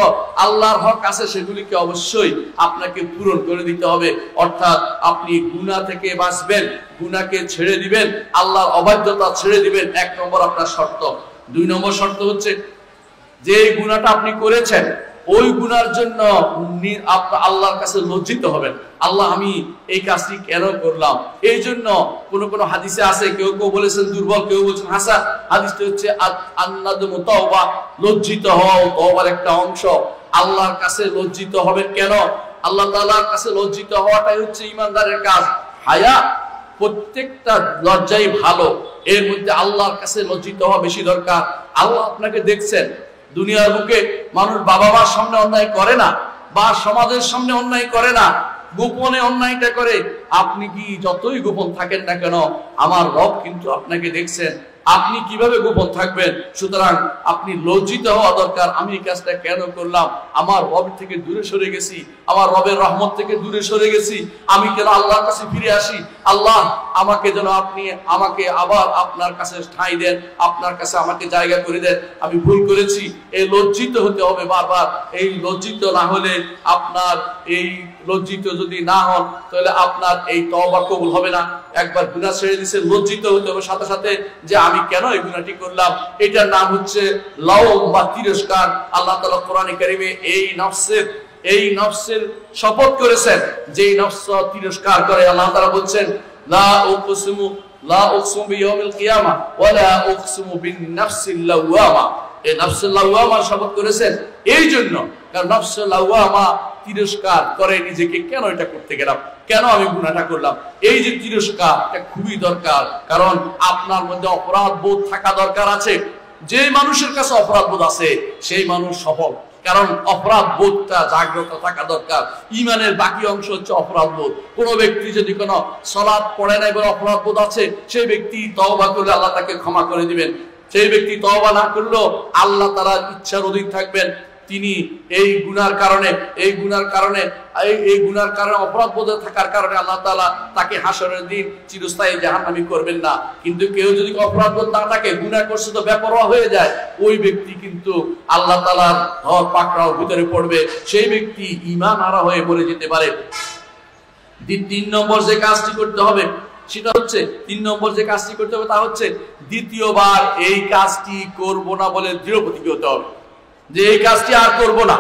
আল্লাহর হক আছে সেগুলিকে অবশ্যই আপনাকে পূরণ করে দিতে হবে। অর্থাৎ আপনি গুনাহ থেকে বাঁচবেন, গুনাহকে ছেড়ে দিবেন, আল্লাহর অবাধ্যতা ছেড়ে দিবেন, এক নম্বর আপনার শর্ত। দুই নম্বর শর্ত হচ্ছে যে গুনাহটা আপনি করেছেন ওই গুনার জন্য আল্লাহর কাছে লজ্জিত হবেন। আল্লাহ, আমি এই কাজটি কেন করলাম? এই জন্য কোন হাদিসে আছে, কেউ কেউ বলেছেন দুর্বল, কেউ বলছেন হাসান। হাদিসটা হচ্ছে আন-নাদমু তাওবা, লজ্জিত হওয়া তওবার একটা অংশ। আল্লাহর কাছে লজ্জিত হবেন কেন? আল্লাহ তাআলার কাছে লজ্জিত হওয়াটাই হচ্ছে ঈমানদারের কাজ। হায়া, প্রত্যেকটা লজ্জাই ভালো, এর মধ্যে আল্লাহর কাছে লজ্জিত হওয়া বেশি দরকার। আল্লাহ আপনাকে দেখছেন। দুনিয়ার বুকে মানুষ বাবা মার সামনে অন্যায় করে না, বা সমাজের সামনে অন্যায় করে না, গোপনে অন্যায়টা করে। আপনি কি যতই গোপন থাকেন না কেন, আমার রব কিন্তু আপনাকে দেখছেন। আপনি কিভাবে গোপন থাকবেন? সুতরাং আপনি লজ্জিত হওয়া দরকার। আমি এই কাজটা কেন করলাম? আমার রব থেকে দূরে সরে গেছি, আমার রবের রহমত থেকে দূরে সরে গেছি, আমি কেন আল্লাহর কাছে ফিরে আসি? আল্লাহ, আমাকে যেন আপনি আমাকে আবার আপনার কাছে ঠাঁই দেন, আপনার কাছে আমাকে জায়গা করে দেন। আমি ভুল করেছি, এই লজ্জিত হতে হবে বারবার। এই লজ্জিত না হলে, আপনার এই লজ্জিত যদি না হন, তাহলে আপনার এই তওবা কবুল হবে না। একবার গুনাহ ছেড়ে দিয়েছে, লজ্জিত হতে হবে সাথে সাথে যে আমি কেন এই গুনাহটি করলাম। এটার নাম হচ্ছে লাওম বা তিরস্কার। আল্লাহ তাআলা কোরআনে কারীমে এই নফসের শপথ করেছেন, যে নফস তিরস্কার করে। আল্লাহ তাআলা বলছেন লা উকসিমু বিয়াউমিল কিয়ামা ওয়া লা উকসিমু বিন নাফসিল লাওয়ামা। এই নাফসুল লাওয়ামার শপথ করেছেন এই জন্য, কারণ নাফসুল লাওয়ামা তিরস্কার করে নিজেকে, কেন এটা করতে গেলাম, কেন আমি গুনাহটা করলাম। এই যে তিরস্কার, এটা খুবই দরকার, কারণ আপনার মধ্যে অপরাধ বোধ থাকা দরকার আছে। যে মানুষের কাছে অপরাধ বোধ আছে সেই মানুষ সফল, কারণ অপরাধ বোধটা জাগ্রত থাকা দরকার। ঈমানের বাকি অংশ হচ্ছে অপরাধ বোধ। কোন ব্যক্তি যদি কোনো সালাত পড়ে নাই বলে অপরাধ বোধ আছে, সেই ব্যক্তি তওবা করলে আল্লাহ তাকে ক্ষমা করে দিবেন। সেই ব্যক্তি তওবা না করলেও আল্লাহ তাআলার ইচ্ছার অধীন থাকবেন। তিনি এই গুনার কারণে অপরাধবোধে থাকার কারণে আল্লাহ তাআলা তাকে হাসরের দিন চিরস্থায়ী জাহান্নামী করবেন না। কিন্তু কেউ যদি অপরাধবোধ না থাকে, গুনাহ করছে তো বেপরোয়া হয়ে যায়, ওই ব্যক্তি কিন্তু আল্লাহ তাআলার ধর পাকড়াওর ভিতরে পড়বে, সেই ব্যক্তি ঈমান হারা হয়ে মরে যেতে পারে। 3 নম্বর যে কাজটি করতে হবে সেটা হচ্ছে, 3 নম্বর যে কাজটি করতে হবে তা হচ্ছে দ্বিতীয়বার এই কাজটি করব না বলে দৃঢ় প্রতিজ্ঞ হতে হবে যে এই কাজটি আর করব না।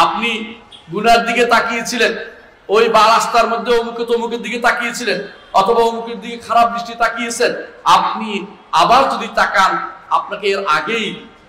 আপনি গুনার দিকে তাকিয়েছিলেন, ওই রাস্তার মধ্যে অমুকের দিকে তাকিয়েছিলেন, অথবা অমুকের দিকে খারাপ দৃষ্টি তাকিয়েছেন, আপনি আবার যদি তাকান, আপনাকে এর আগেই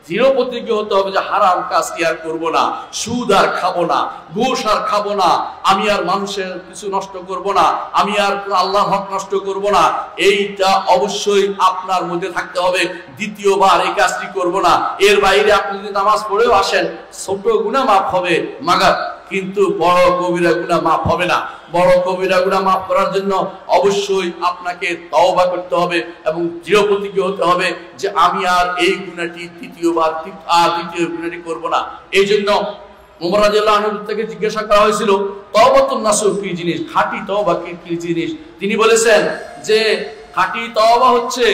দৃঢ় প্রতিজ্ঞ হতে হবে যে হারাম কাজটি আর করব না, সুদ আর খাবো না, ঘুষ আর খাবো না, আমি আর মানুষের কিছু নষ্ট করব না, আমি আর আল্লাহর হক নষ্ট করব না। এইটা অবশ্যই আপনার মধ্যে থাকতে হবে। দ্বিতীয়বার এই কাজটি করব না। এর বাইরে আপনি যদি নামাজ পড়েও আসেন, ছোট গুনাহ মাফ হবে মাগার, কিন্তু বড় কবিরা গুনাহ মাফ হবে না। বড় কবিরা গুনাহ মাফ করার জন্য অবশ্যই আপনাকে তওবা করতে হবে এবং দৃঢ় প্রতিজ্ঞ হতে হবে যে আমি আর এই গুনাহটি দ্বিতীয় গুনাহটি করব না। এই জন্য ওমর রাদিয়াল্লাহু আনহু থেকে জিজ্ঞাসা করা হয়েছিল তওবাতুন নাসুহ কি জিনিস, খাঁটি তওবা কি জিনিস। তিনি বলেছেন যে খাঁটি তওবা হচ্ছে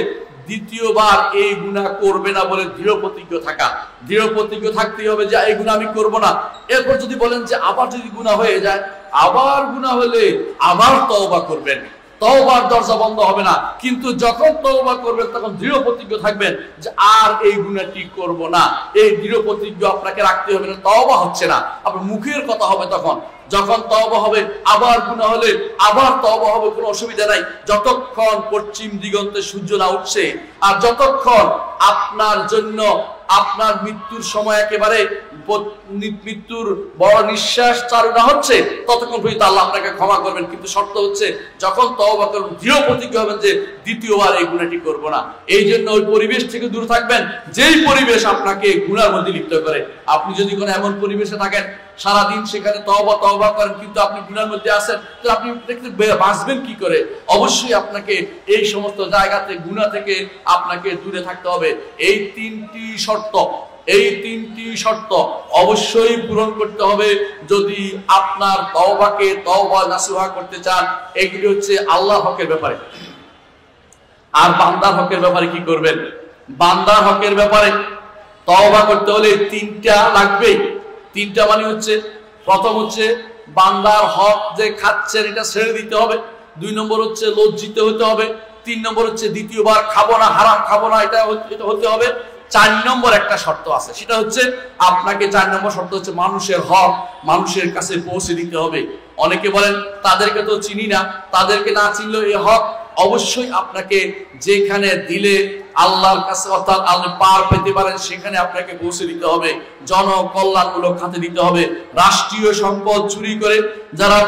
দ্বিতীয়বার এই গুনাহ করবে না বলে দৃঢ় প্রতিজ্ঞ থাকা। দৃঢ় প্রতিজ্ঞ থাকতেই হবে যে এই গুনাহ আমি করব না। এরপর যদি বলেন যে আবার যদি গুনাহ হয়ে যায়, আবার গুনাহ হলে আবার তওবা করবেন, তওবার দরজা বন্ধ হবে না। কিন্তু যখন তওবা করবেন তখন দৃঢ় প্রতিজ্ঞ থাকবেন যে আর এই গুনাহটি করব না। এই দৃঢ় প্রতিজ্ঞ আপনাকে রাখতে হবে, না তওবা হচ্ছে না, আপনার মুখের কথা হবে। তখন যখন তওবা হবে, আবার গুনাহ হলে আবার তওবা হবে, কোনো অসুবিধা নাই। যতক্ষণ পশ্চিম দিগন্তে সূর্য না উঠছে আর যতক্ষণ আপনার জন্য আপনার মৃত্যুর সময় একেবারে মৃত্যুর বড় নিঃশ্বাস চালু না হচ্ছে, ততক্ষণ পর্যন্ত আল্লাহ আপনাকে ক্ষমা করবেন। কিন্তু শর্ত হচ্ছে যখন তওবা করবেন, দৃঢ় প্রতিজ্ঞ হবেন যে দ্বিতীয়বার এই গুনাহটি করব না। এই জন্য ওই পরিবেশ থেকে দূরে থাকবেন যেই পরিবেশ আপনাকে গুনার মধ্যে লিপ্ত করে। আপনি যদি কোনো এমন পরিবেশে থাকেন সারাদিন সেখানে তওবা করেন, কিন্তু আপনি গুনার মধ্যে আছেন, তো আপনি বাঁচবেন কি করে? অবশ্যই আপনাকে এই সমস্ত জায়গাতে গুনাহ থেকে আপনাকে দূরে থাকতে হবে। এই তিনটি শর্ত অবশ্যই পূরণ করতে হবে যদি আপনার তওবাকে তওবা নাসুহা করতে চান। এগুলি হচ্ছে আল্লাহর হকের ব্যাপারে। আর বান্দার হকের ব্যাপারে কি করবেন? বান্দার হকের ব্যাপারে তওবা করতে হলে তিনটা লাগবেই। তিনটা মানে হচ্ছে, প্রথম হচ্ছে বান্দার হক যে খাচ্ছেন এটা ছেড়ে দিতে হবে। 2 নম্বর হচ্ছে লজ্জিত হতে হবে। 3 নম্বর হচ্ছে দ্বিতীয়বার খাবো না, হারাম খাবো না, এটা হতে হবে। 4 নম্বর একটা শর্ত আছে, সেটা হচ্ছে আপনাকে 4 নম্বর শর্ত হচ্ছে মানুষের হক মানুষের কাছে পৌঁছে দিতে হবে। অনেকে বলেন তাদেরকে তো চিনি না, তাদেরকে না চিনলেও এই হক অবশ্যই আপনাকে যেখানে দিলে আল্লাহর কাছে অর্থাৎ আপনি পার পেতে পারেন সেখানে আপনাকে পৌঁছে দিতে হবে। জনকল্যাণমূলক খাতে দিতে হবে। রাষ্ট্রীয় সম্পদ চুরি করে যারা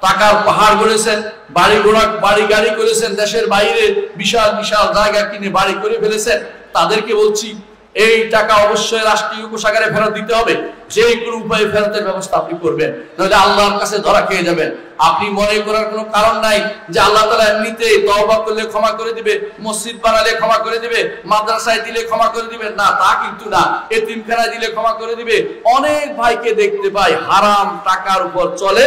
টাকার পাহাড় গড়েছেন, বাড়ি গাড়ি করেছেন, দেশের বাইরে বিশাল বিশাল জায়গা কিনে বাড়ি করে ফেলেছেন, তাদেরকে বলছি এই টাকা অবশ্যই রাষ্ট্রীয় কোষাগারে ফেরত দিতে হবে। যে কোনো উপায়ে ফেরতের ব্যবস্থা আপনি করবেন, নইলে আল্লাহর কাছে ধরা খেয়ে যাবেন। আপনি মনে করার কোনো কারণ নাই যে আল্লাহ তাআলা এমনিতেই তওবা করলে ক্ষমা করে দিবে, মসজিদ বানালে ক্ষমা করে দিবে, মাদ্রাসায় দিলে ক্ষমা করে দিবে, না তা কিন্তু না। এতিমখানায় দিলে ক্ষমা করে দিবে। অনেক ভাইকে দেখতে পাই হারাম টাকার উপর চলে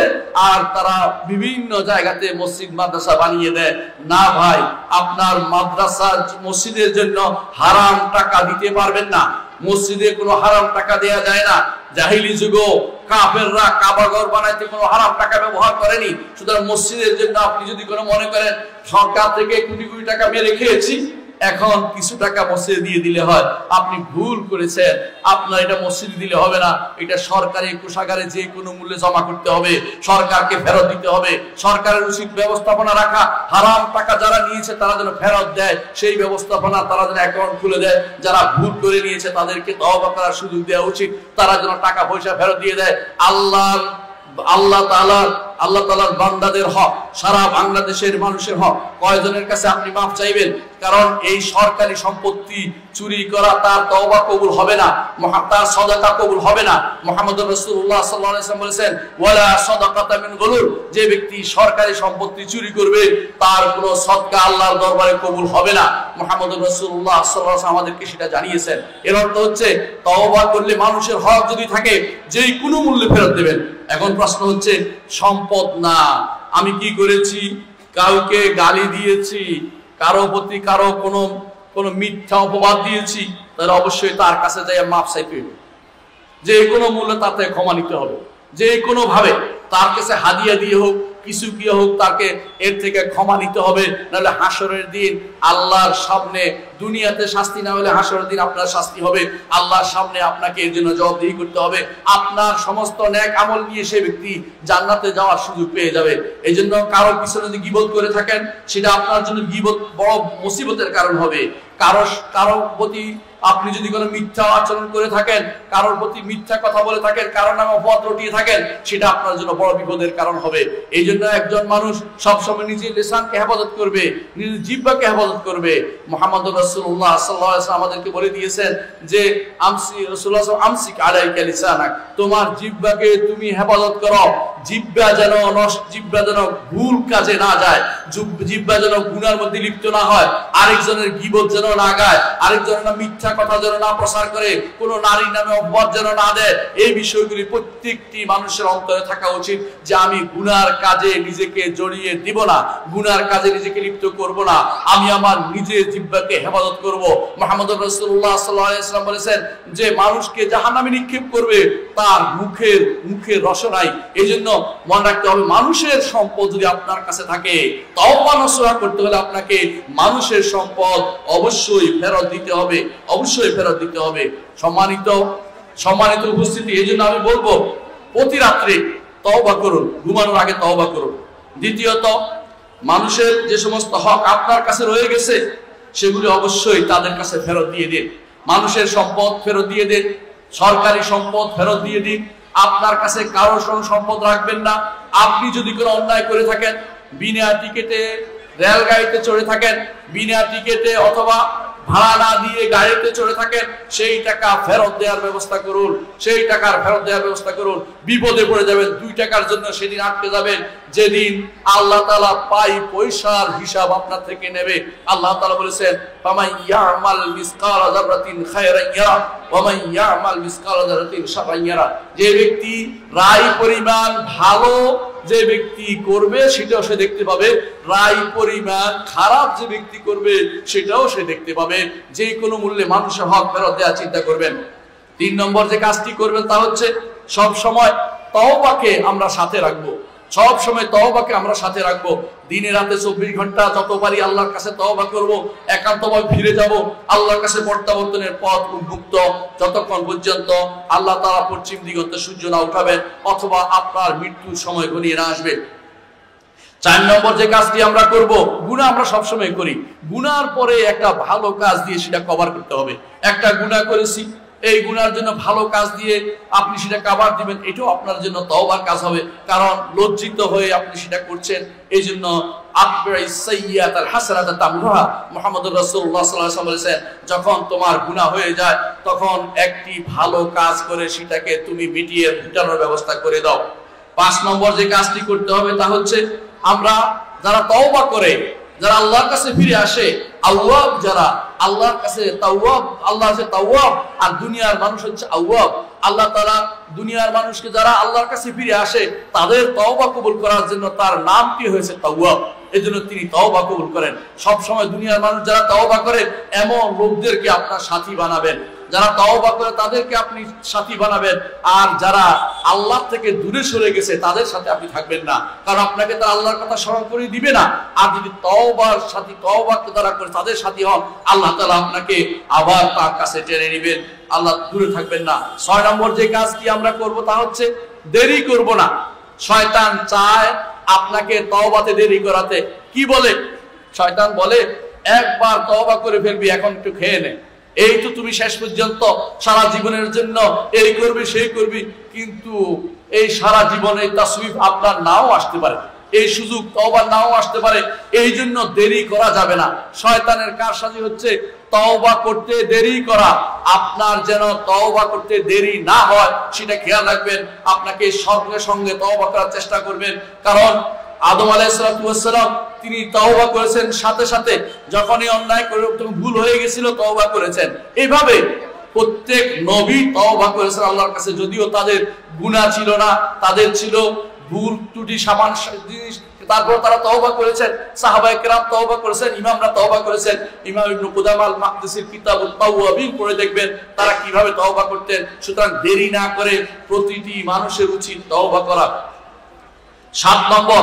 আর তারা বিভিন্ন জায়গাতে মসজিদ মাদ্রাসা বানিয়ে দেয়। না ভাই, আপনার মাদ্রাসা মসজিদের জন্য হারাম টাকা দিতে পারবেন না। মসজিদে কোনো হারাম টাকা দেয়া যায় না। জাহিলি যুগে কাফেররা কাবা ঘর বানাইতে কোনো হারাম টাকা ব্যবহার করেনি। সুতরাং মসজিদের জন্য আপনি যদি কোনো মনে করেন সরকার থেকে কোটি কোটি টাকা মেরে খেয়েছি, এখন কিছু টাকা মসজিদে দিয়ে দিলে হয়, আপনি ভুল করেছেন। আপনার এটা মসজিদে দিলে হবে না, এটা সরকারি কোষাগারে যে কোনো মূল্যে জমা করতে হবে, সরকারকে ফেরত দিতে হবে। সরকারের উচিত ব্যবস্থাপনা রাখা, হারাম টাকা যারা নিয়েছে তারা যেন ফেরত দেয়, সেই ব্যবস্থাপনা তারা যেন অ্যাকাউন্ট খুলে দেয়। যারা ভুল করে নিয়েছে তাদেরকে তওবা করার সুযোগ দেওয়া উচিত, তারা যেন টাকা পয়সা ফেরত দিয়ে দেয়। আল্লাহ তাআলার আল্লাহ তাআলার বান্দাদের হক, সারা বাংলাদেশের মানুষের হক, কয়জনের কাছে আপনি মাফ চাইবেন? কারণ এই সরকারি সম্পত্তি চুরি করা তার তওবা কবুল হবে না, তার সাদাকা কবুল হবে না। মুহাম্মদুর রাসূলুল্লাহ সাল্লাল্লাহু আলাইহি ওয়াসাল্লাম বলেছেন, ওয়ালা সাদাকাতা মিন গুলুল, যে ব্যক্তি সরকারি সম্পত্তি চুরি করবে তার কোনো সদকা আল্লাহর দরবারে কবুল হবে না। মুহাম্মদুর রাসূলুল্লাহ সাল্লাল্লাহু আলাইহি ওয়াসাল্লাম আমাদেরকে সেটা জানিয়েছেন। এর অর্থ হচ্ছে তওবা করলে মানুষের হক যদি থাকে যেই কোনো মূল্যে ফেরত দেবেন। এখন প্রশ্ন হচ্ছে, সম্পদ না, আমি কি করেছি? কাউকে গালি দিয়েছি, কারো প্রতি কারো কোনো মিথ্যা অপবাদ দিয়েছি, তাহলে অবশ্যই তার কাছে যাই মাপ চাইতে হবে। যে কোনো মূল্যে তার থেকে ক্ষমা নিতে হবে, যে কোনো ভাবে তার কাছে হাদিয়া দিয়ে হোক, কিছু কি হোক, তাকে এর থেকে ক্ষমা নিতে হবে। নাহলে হাসরের দিন আল্লাহর সামনে, দুনিয়াতে শাস্তি না হলে হাসরের দিন আপনার শাস্তি হবে। আল্লাহর সামনে আপনাকে এর জন্য জবাবদিহি করতে হবে। আপনার সমস্ত নেক আমল নিয়ে সে ব্যক্তি জান্নাতে যাওয়ার সুযোগ পেয়ে যাবে। এই জন্য কারো পিছনে যদি গীবত করে থাকেন, সেটা আপনার জন্য গীবত বড় মুসিবতের কারণ হবে। কারো প্রতি আপনি যদি কোনো মিথ্যা আচরণ করে থাকেন, কারোর প্রতি মিথ্যা কথা বলে থাকেন, কারোর নামে অপবাদ রটিয়ে থাকেন, সেটা আপনার জন্য বড় বিপদের কারণ হবে। এই জন্য একজন মানুষ সবসময় নিজের লিসানকে হেফাজত করবে, নিজের জিহ্বাকে হেফাজত করবে। মুহাম্মদুর রাসূলুল্লাহ সাল্লাল্লাহু আলাইহি ওয়াসাল্লাম আমাদেরকে বলে দিয়েছেন যে আমসিক আলাইকা লিসানাক, তোমার জিহ্বাকে তুমি হেফাজত করো। জিহ্বা যেন ভুল কাজে না যায়, জিহ্বা যেন গুনার মধ্যে লিপ্ত না হয়, আরেকজনের গীবত যেন না গায়, আরেকজনের মিথ্যা কথা যেন না প্রচার করে, কোন নারীর নামে অপবাদ যেন না দেয়। এই বিষয়গুলি প্রত্যেকটি মানুষের অন্তরে থাকা উচিত যে আমি গুনার কাজে নিজেকে জড়িয়ে দিব না, গুনার কাজে নিজেকে লিপ্ত করব না, আমি আমার নিজের জিহ্বাকে হেফাজত করব। মুহাম্মদুর রাসূলুল্লাহ সাল্লাল্লাহু আলাইহি ওয়াসাল্লাম বলেছেন যে মানুষকে জাহান্নামে নিক্ষেপ করবে তার মুখের রসনাই। এই জন্য মনে রাখতে হবে, মানুষের সম্পদ যদি আপনার কাছে থাকে, তওবা নসুহা করতে হলে আপনাকে মানুষের সম্পদ অবশ্যই ফেরত দিতে হবে, অবশ্যই ফেরত দিতে হবে। সম্মানিত উপস্থিতি, এই জন্য আমি বলবো প্রতি রাত্রে তওবা করুন, ঘুমানোর আগে তওবা করুন। দ্বিতীয়ত, মানুষের যে সমস্ত হক আপনার কাছে রয়ে গেছে সেগুলি অবশ্যই তাদের কাছে ফেরত দিয়ে দিন। মানুষের সম্পদ ফেরত দিয়ে দিন, সরকারি সম্পদ ফেরত দিয়ে দিন। আপনার কাছে কারোর সঙ্গে সম্পদ রাখবেন না। আপনি যদি কোনো অন্যায় করে থাকেন, বিনা টিকেটে রেলগাড়িতে চড়ে থাকেন, বিনা টিকেটে অথবা ভাড়া না দিয়ে গাড়িতে চড়ে থাকেন, সেই টাকা ফেরত দেওয়ার ব্যবস্থা করুন, সেই টাকার ফেরত দেওয়ার ব্যবস্থা করুন। বিপদে পড়ে যাবেন, 2 টাকার জন্য সেদিন আটকে যাবেন যেদিন আল্লাহ তাআলা পাই পয়সার হিসাব আপনার থেকে নেবে। আল্লাহ তাআলা বলেছেন, ফামান ইয়ামাল মিসকালা যাররাতিন খায়রান ইয়ারা ওয়া মান ইয়ামাল মিসকালা যাররাতিন শাররান ইয়ারা। যে ব্যক্তি রাই পরিমাণ ভালো যে ব্যক্তি করবে সেটাও সে দেখতে পাবে, রাই পরিমাণ খারাপ যে ব্যক্তি করবে সেটাও সে দেখতে পাবে। যে কোনো মূল্যে মানুষের হক ফেরত দেওয়ার চিন্তা করবেন। 3 নম্বর যে কাজটি করবেন তা হচ্ছে সব সময় তওবাকে আমরা সাথে রাখবো, সব সময় তওবাকে আমরা সাথে রাখবো। দিনে রাতে 24 ঘন্টা যত পারি আল্লাহর কাছে তওবা করব, একান্তভাবে ফিরে যাব আল্লাহর কাছে। প্রত্যাবর্তনের পথ উন্মুক্ত যতক্ষণ পর্যন্ত আল্লাহ তাআলা পশ্চিম দিগন্তে সূর্য না উঠাবেন অথবা আপনার মৃত্যুর সময় ঘনিয়ে না আসবে। 4 নম্বর যে কাজটি আমরা করব, গুনাহ আমরা সবসময় করি, গুনার পরে একটা ভালো কাজ দিয়ে সেটা কভার করতে হবে। একটা গুনাহ করেছি, এই গুনার জন্য ভালো কাজ দিয়ে আপনি সেটা কভার দিবেন, এটাও আপনার জন্য তওবার কাজ হবে। কারণ লজ্জিত হয়ে আপনি সেটা করছেন, এই জন্য মুহাম্মদুর রাসূলুল্লাহ সাল্লাল্লাহু আলাইহি ওয়াসাল্লাম বলেছেন, যখন তোমার গুনাহ হয়ে যায় তখন একটি ভালো কাজ করে সেটাকে তুমি মিটিয়ে মিটানোর ব্যবস্থা করে দাও। 5 নম্বর যে কাজটি করতে হবে তা হচ্ছে আমরা যারা তওবা করে, যারা আল্লাহর কাছে ফিরে আসে, আওয়াব যারা আল্লাহর কাছে তাওয়াব, আল্লাহ আছে তাওয়াব আর দুনিয়ার মানুষ হচ্ছে আওয়াব। আল্লাহ তাআলা দুনিয়ার মানুষকে যারা আল্লাহর কাছে ফিরে আসে তাদের তওবা কবুল করার জন্য তার নামটি হয়েছে তাওয়াব। এজন্য তিনি তওবা কবুল করেন। সব সময় দুনিয়ার মানুষ যারা তওবা করে এমন লোকদেরকে আপনার সাথী বানাবেন, যারা তওবা করে তাদেরকে আপনি সাথী বানাবেন। আর যারা আল্লাহ থেকে দূরে সরে গেছে তাদের সাথে আপনি থাকবেন না, কারণ আপনাকে তারা আল্লাহর কথা স্মরণ করে দিবে না। আর যদি তওবার সাথী, তওবাকে তারা করে তাদের সাথী হন, আল্লাহ তাআলা আপনাকে আবার তার কাছে টেনে নেবেন, আল্লাহ দূরে থাকবেন না। 6 নম্বর যে কাজটি আমরা করব তা হচ্ছে দেরি করব না। শয়তান চায় আপনাকে তওবাতে দেরি করাতে। কি বলে শয়তান? বলে একবার তওবা করে ফেলবি, এখন একটু খেয়ে নে, এই তো তুমি শেষ পর্যন্ত সারা জীবনের জন্য এই করবি সেই করবি, কিন্তু এই সারা জীবনে তাসবিহ আপনার নাও আসতে পারে, এই সুযোগ তওবা নাও আসতে পারে। এই জন্য দেরি করা যাবে না। শয়তানের কারসাজি হচ্ছে তওবা করতে দেরি করা। আপনার যেন তওবা করতে দেরি না হয় সেটা খেয়াল রাখবেন। আপনাকে সঙ্গে সঙ্গে তওবা করার চেষ্টা করবেন, কারণ আদম আলাইহিস সালাম তিনি তওবা করেছেন সাথে সাথে, যখনই অন্যায় করে ভুল হয়ে গেছিল তওবা করেছেন। এইভাবে প্রত্যেক নবী তওবা করেছেন আল্লাহর কাছে, যদিও তাদের গুনাহ ছিল না, তাদের ছিল ভুল ত্রুটি সামান্য জিনিস, তারপর তারা তওবা করেছেন। সাহাবায়ে কেরাম তওবা করেছেন, ইমামরা তওবা করেছেন। ইমাম ইবনে কুদামা আল মাকদিসির কিতাবুত তাওয়াবিন পড়ে দেখবেন তারা কিভাবে তওবা করতেন। সুতরাং দেরি না করে প্রতিটি মানুষের উচিত তওবা করা। 7 নম্বর,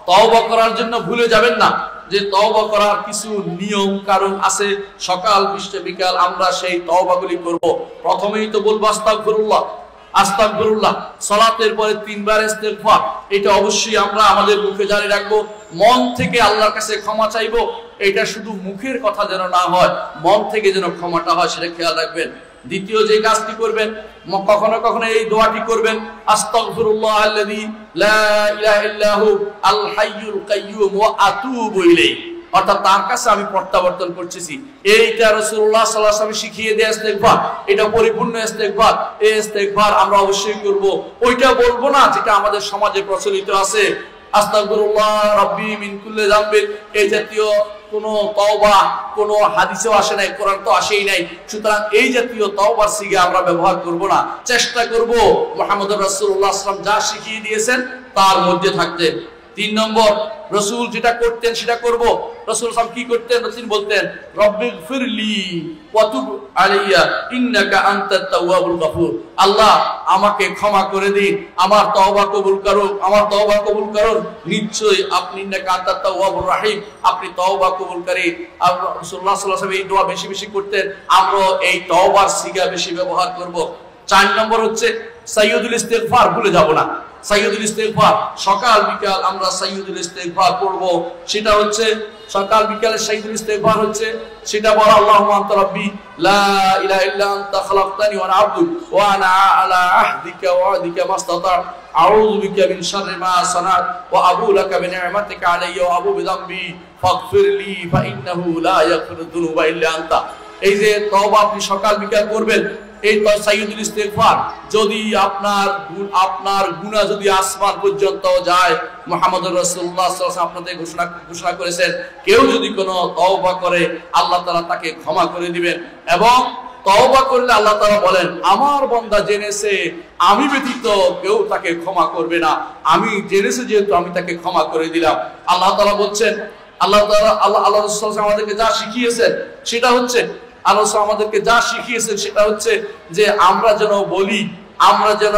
তওবা করার জন্য ভুলে যাবেন না যে তওবা করার কিছু নিয়ম কারণ আছে। সকাল বিকাল আমরা সেই তওবাগুলি করব। প্রথমেই তো বলবো আস্তাগফিরুল্লাহ, আস্তাগফিরুল্লাহ। সালাতের পরে 3 বার ইস্তেগফার, এটা অবশ্যই আমরা আমাদের মুখে জারি রাখবো। মন থেকে আল্লাহর কাছে ক্ষমা চাইবো, এটা শুধু মুখের কথা যেন না হয়, মন থেকে যেন ক্ষমাটা হয় সেটা খেয়াল রাখবেন। দ্বিতীয় যে কাজটি করবেন, কখনো কখনো এই দোয়াটি করবেন, আস্তাগফিরুল্লাহাল্লাযী লা ইলাহা ইল্লাহু আল হাইয়ুল কাইয়্যুম ওয়া আতুবু ইলাইহি, অর্থাৎ তার কাছে আমি প্রত্যাবর্তন করতেছি। এইটা রাসূলুল্লাহ সাল্লাল্লাহু আলাইহি ওয়াসাল্লাম শিখিয়ে দেয়া ইস্তেগফার, এটা পরিপূর্ণ ইস্তেগফার। এই ইস্তেগফার আমরা অবশ্যই করব। ওইটা বলবো না যেটা আমাদের সমাজে প্রচলিত আছে, আস্তাগফিরুল্লাহ রাব্বি মিন কুল্লি যামবিন, এই জাতীয় কোন তওবা কোন হাদিসেও আসে নাই, কোরআন তো আসেই নাই। সুতরাং এই জাতীয় তওবার সিগা আমরা ব্যবহার করব না। চেষ্টা করব মুহাম্মদুর রাসূলুল্লাহ সাল্লাল্লাহু আলাইহি ওয়াসাল্লাম যা শিখিয়ে দিয়েছেন তার মধ্যে থাকতে। 3 নম্বর, রাসূল যেটা করতেন সেটা করব। রাসূল সাল্লাল্লাহু কি করতেন? তিনি বলতেন রব্বিগফিরলি ওয়া তুব আলাইয়া ইন্নাকা আনতাত তাওয়াবুল গফুর, আল্লাহ আমাকে ক্ষমা করে দিন, আমার তওবা কবুল করুন, আমার তওবা কবুল করুন, নিশ্চয়ই আপনি ইন্নাকা আনতাত তাওয়াবুর রহিম, আপনি তওবা কবুলকারী। আর রাসূলুল্লাহ সাল্লাল্লাহু আলাইহি ওয়াসাল্লাম এই দোয়া বেশি বেশি করতেন, আমরা এই তওবার সিগা বেশি ব্যবহার করব। 4 নম্বর হচ্ছে সাইয়্যিদুল ইস্তিগফার, ভুলে যাব না। সাইয়্যিদুল ইস্তিগফার, সকাল বিকাল আমরা সাইয়্যিদুল ইস্তিগফার পড়ব। সেটা হচ্ছে সকাল বিকালে সাইয়্যিদুল ইস্তিগফার হচ্ছে সেটা বলা, আল্লাহুম্মা আনতা রাব্বি লা ইলাহা ইল্লা আনতা খালাকতানি ওয়া আনা আবদুক ওয়া আনা আলা আহদিকা ওয়া ওয়াদিকা মাস্তাতা আউযু বিকা মিন শাররি মা সানাত ওয়া আবু লাকা বিনি'মাতিকা আলাইয়া ওয়া আবু বিযামবি ফাগফিরলি ফা ইন্নাহু লা ইয়াগফিরুদ যুনুবা ইল্লা আনতা। এই যে তওবা আপনি সকাল বিকাল করবেন, এই তো সাইয়্যিদুল ইস্তিগফার। যদি আপনার গুনাহ যদি আসমান পর্যন্ত যায়, মুহাম্মদুর রাসূলুল্লাহ সাল্লাল্লাহু আলাইহি ওয়াসাল্লাম আপনাদের ঘোষণা করেছেন কেউ যদি কোনো তওবা করে আল্লাহ তাআলা তাকে ক্ষমা করে দিবেন। এবং তওবা করলে আল্লাহ তাআলা বলেন আমার বান্দা জেনেছে আমি ব্যতীত কেউ তাকে ক্ষমা করবে না, আমি জেনেছে যেহেতু আমি তাকে ক্ষমা করে দিলাম। আল্লাহ তাআলা বলছেন, আল্লাহ তাআলা আল্লাহ রাসূল আমাদেরকে যা শিখিয়েছেন সেটা হচ্ছে আমাদেরকে যা শিখিয়েছেন সেটা হচ্ছে যে আমরা যেন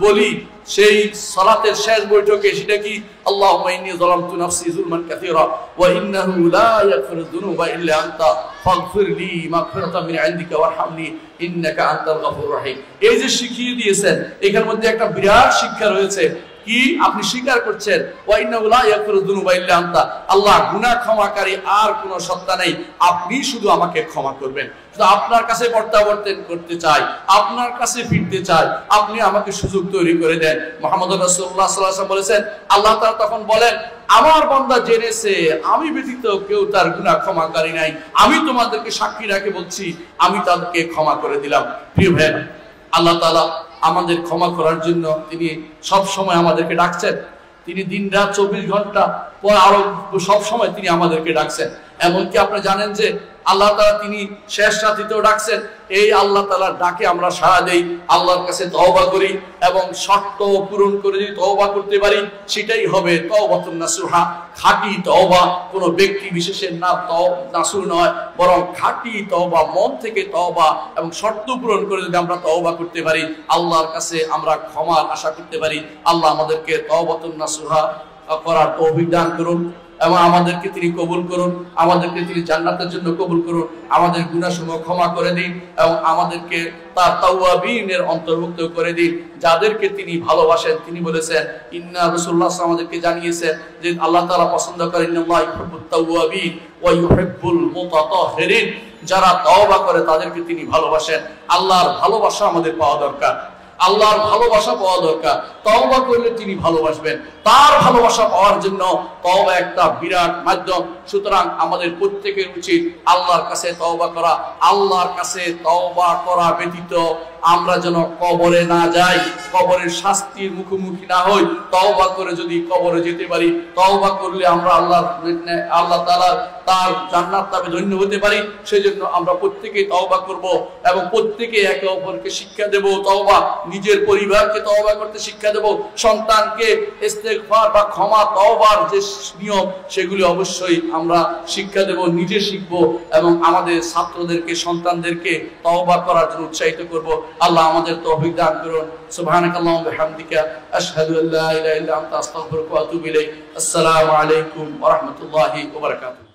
বলি সেই সালাতের শেষ বৈঠকে, সেটা কি আল্লাহুম্মা ইন্নী যালামতু নাফসি যুলমান কাসীরা ওয়া ইন্নাহু লা ইয়াগফিরুদ যুনুবা ইল্লা আনতা ফাগফিরলি মাগফিরাতাম মিন ইনদিকা ওয়ারহামনি ইন্নাকা আনতাল গফুরুর রহিম। এই যে শিখিয়ে দিয়েছেন, এখার মধ্যে একটা বিরাট শিক্ষা রয়েছে। কি আপনি স্বীকার করছেন ওয়া ইন্নাহু লা ইয়াগফিরুদ যুনুবা ইল্লা আনতা, আল্লাহ গুনাহ ক্ষমাকারী আর কোনো সত্তা নেই, আপনি শুধু আমাকে ক্ষমা করবেন। শুধু আপনার কাছে প্রত্যাবর্তন করতে চাই, আপনার কাছে ফিরতে চাই, আপনি আমাকে সুযোগ তৈরি করে দেন। মুহাম্মদুর রাসূলুল্লাহ সাল্লাল্লাহু আলাইহি ওয়াসাল্লাম বলেছেন, আল্লাহ তাআলা তখন বলেন আমার বান্দা জেনেছে আমি ব্যতীত কেউ তার গুনাহ ক্ষমাকারী নাই, আমি তোমাদেরকে সাক্ষী রেখে বলছি আমি তাদেরকে ক্ষমা করে দিলাম। প্রিয় ভাই, আল্লাহ তাআলা আমাদের ক্ষমা করার জন্য তিনি সব সময় আমাদেরকে ডাকছেন। তিনি দিন রাত 24 ঘন্টা পর আরো সব সময় তিনি আমাদেরকে ডাকছেন। এমনকি আপনি জানেন যে আল্লাহ তাআলা তিনি শেষ রাতেও ডাকছেন। এই আল্লাহ তাআলার ডাকে আমরা সাড়া দেই, আল্লাহর কাছে তওবা করি এবং শর্ত পূরণ করে যদি তওবা করতে পারি সেটাই হবে তওবাতুন নাসুহা, খাঁটি তওবা। কোনো ব্যক্তি বিশেষের নাসুহ নয়, বরং খাঁটি তওবা, মন থেকে তওবা এবং শর্ত পূরণ করে যদি আমরা তওবা করতে পারি আল্লাহর কাছে আমরা ক্ষমার আশা করতে পারি। আল্লাহ আমাদেরকে তওবাতুন নাসুহা করার তৌফিক দান করুন। এবং আমাদেরকে তিনি কবুল করুন, আমাদেরকে তিনি জান্নাতের জন্য কবুল করুন, আমাদের গুনাহসমূহ ক্ষমা করে দিন এবং আমাদেরকে তার তাওয়াবিনের অন্তর্ভুক্ত করে দিন, যাদেরকে তিনি ভালোবাসেন। তিনি বলেছেন, ইন্না রাসূলুল্লাহ আমাদেরকে জানিয়েছেন যে আল্লাহ তাআলা পছন্দ করেন ইন্নাল্লাহা ইউহিব্বুত তাওয়াবিন ওয়া ইউহিব্বুল মুতাতাহহিরিন, যারা তওবা করে তাদেরকে তিনি ভালোবাসেন। আল্লাহর ভালোবাসা আমাদের পাওয়া দরকার, আল্লাহর ভালোবাসা পাওয়া দরকার। তওবা করলে তিনি ভালোবাসবেন। তার ভালোবাসা পাওয়ার জন্য তওবা একটা বিরাট মাধ্যম। সুতরাং আমাদের প্রত্যেকের উচিত আল্লাহর কাছে তওবা করা। আল্লাহর কাছে তওবা করা ব্যতীত আমরা যেন কবরে না যাই, কবরের শাস্তির মুখোমুখি না হই। তওবা করে যদি কবরে যেতে পারি, তওবা করলে আমরা আল্লাহ তাআলা তার জান্নাত লাভে ধন্য হতে পারি। সেজন্য আমরা প্রত্যেকেই তওবা করব এবং প্রত্যেকে একে অপরকে শিক্ষা দেব তওবা, নিজের পরিবারকে তওবা করতে শিক্ষা দেব, সন্তানকে ইস্তেগফার বা ক্ষমা তওবার যে নিয়ম সেগুলি অবশ্যই আমরা শিক্ষা দেব, নিজে শিখব এবং আমাদের ছাত্রদেরকে সন্তানদেরকে তওবা করার জন্য উৎসাহিত করব। আল্লাহ আমাদের তৌফিক দান করুন। সুবহানাকাল্লাহু ওয়া বিহামদিকা আশহাদু আল্লা ইলাহা ইল্লা আনতা আস্তাগফিরুকা ওয়া আতুবু ইলাইক। আসসালামু আলাইকুম ওয়া রাহমাতুল্লাহি ওয়া বারাকাতুহু।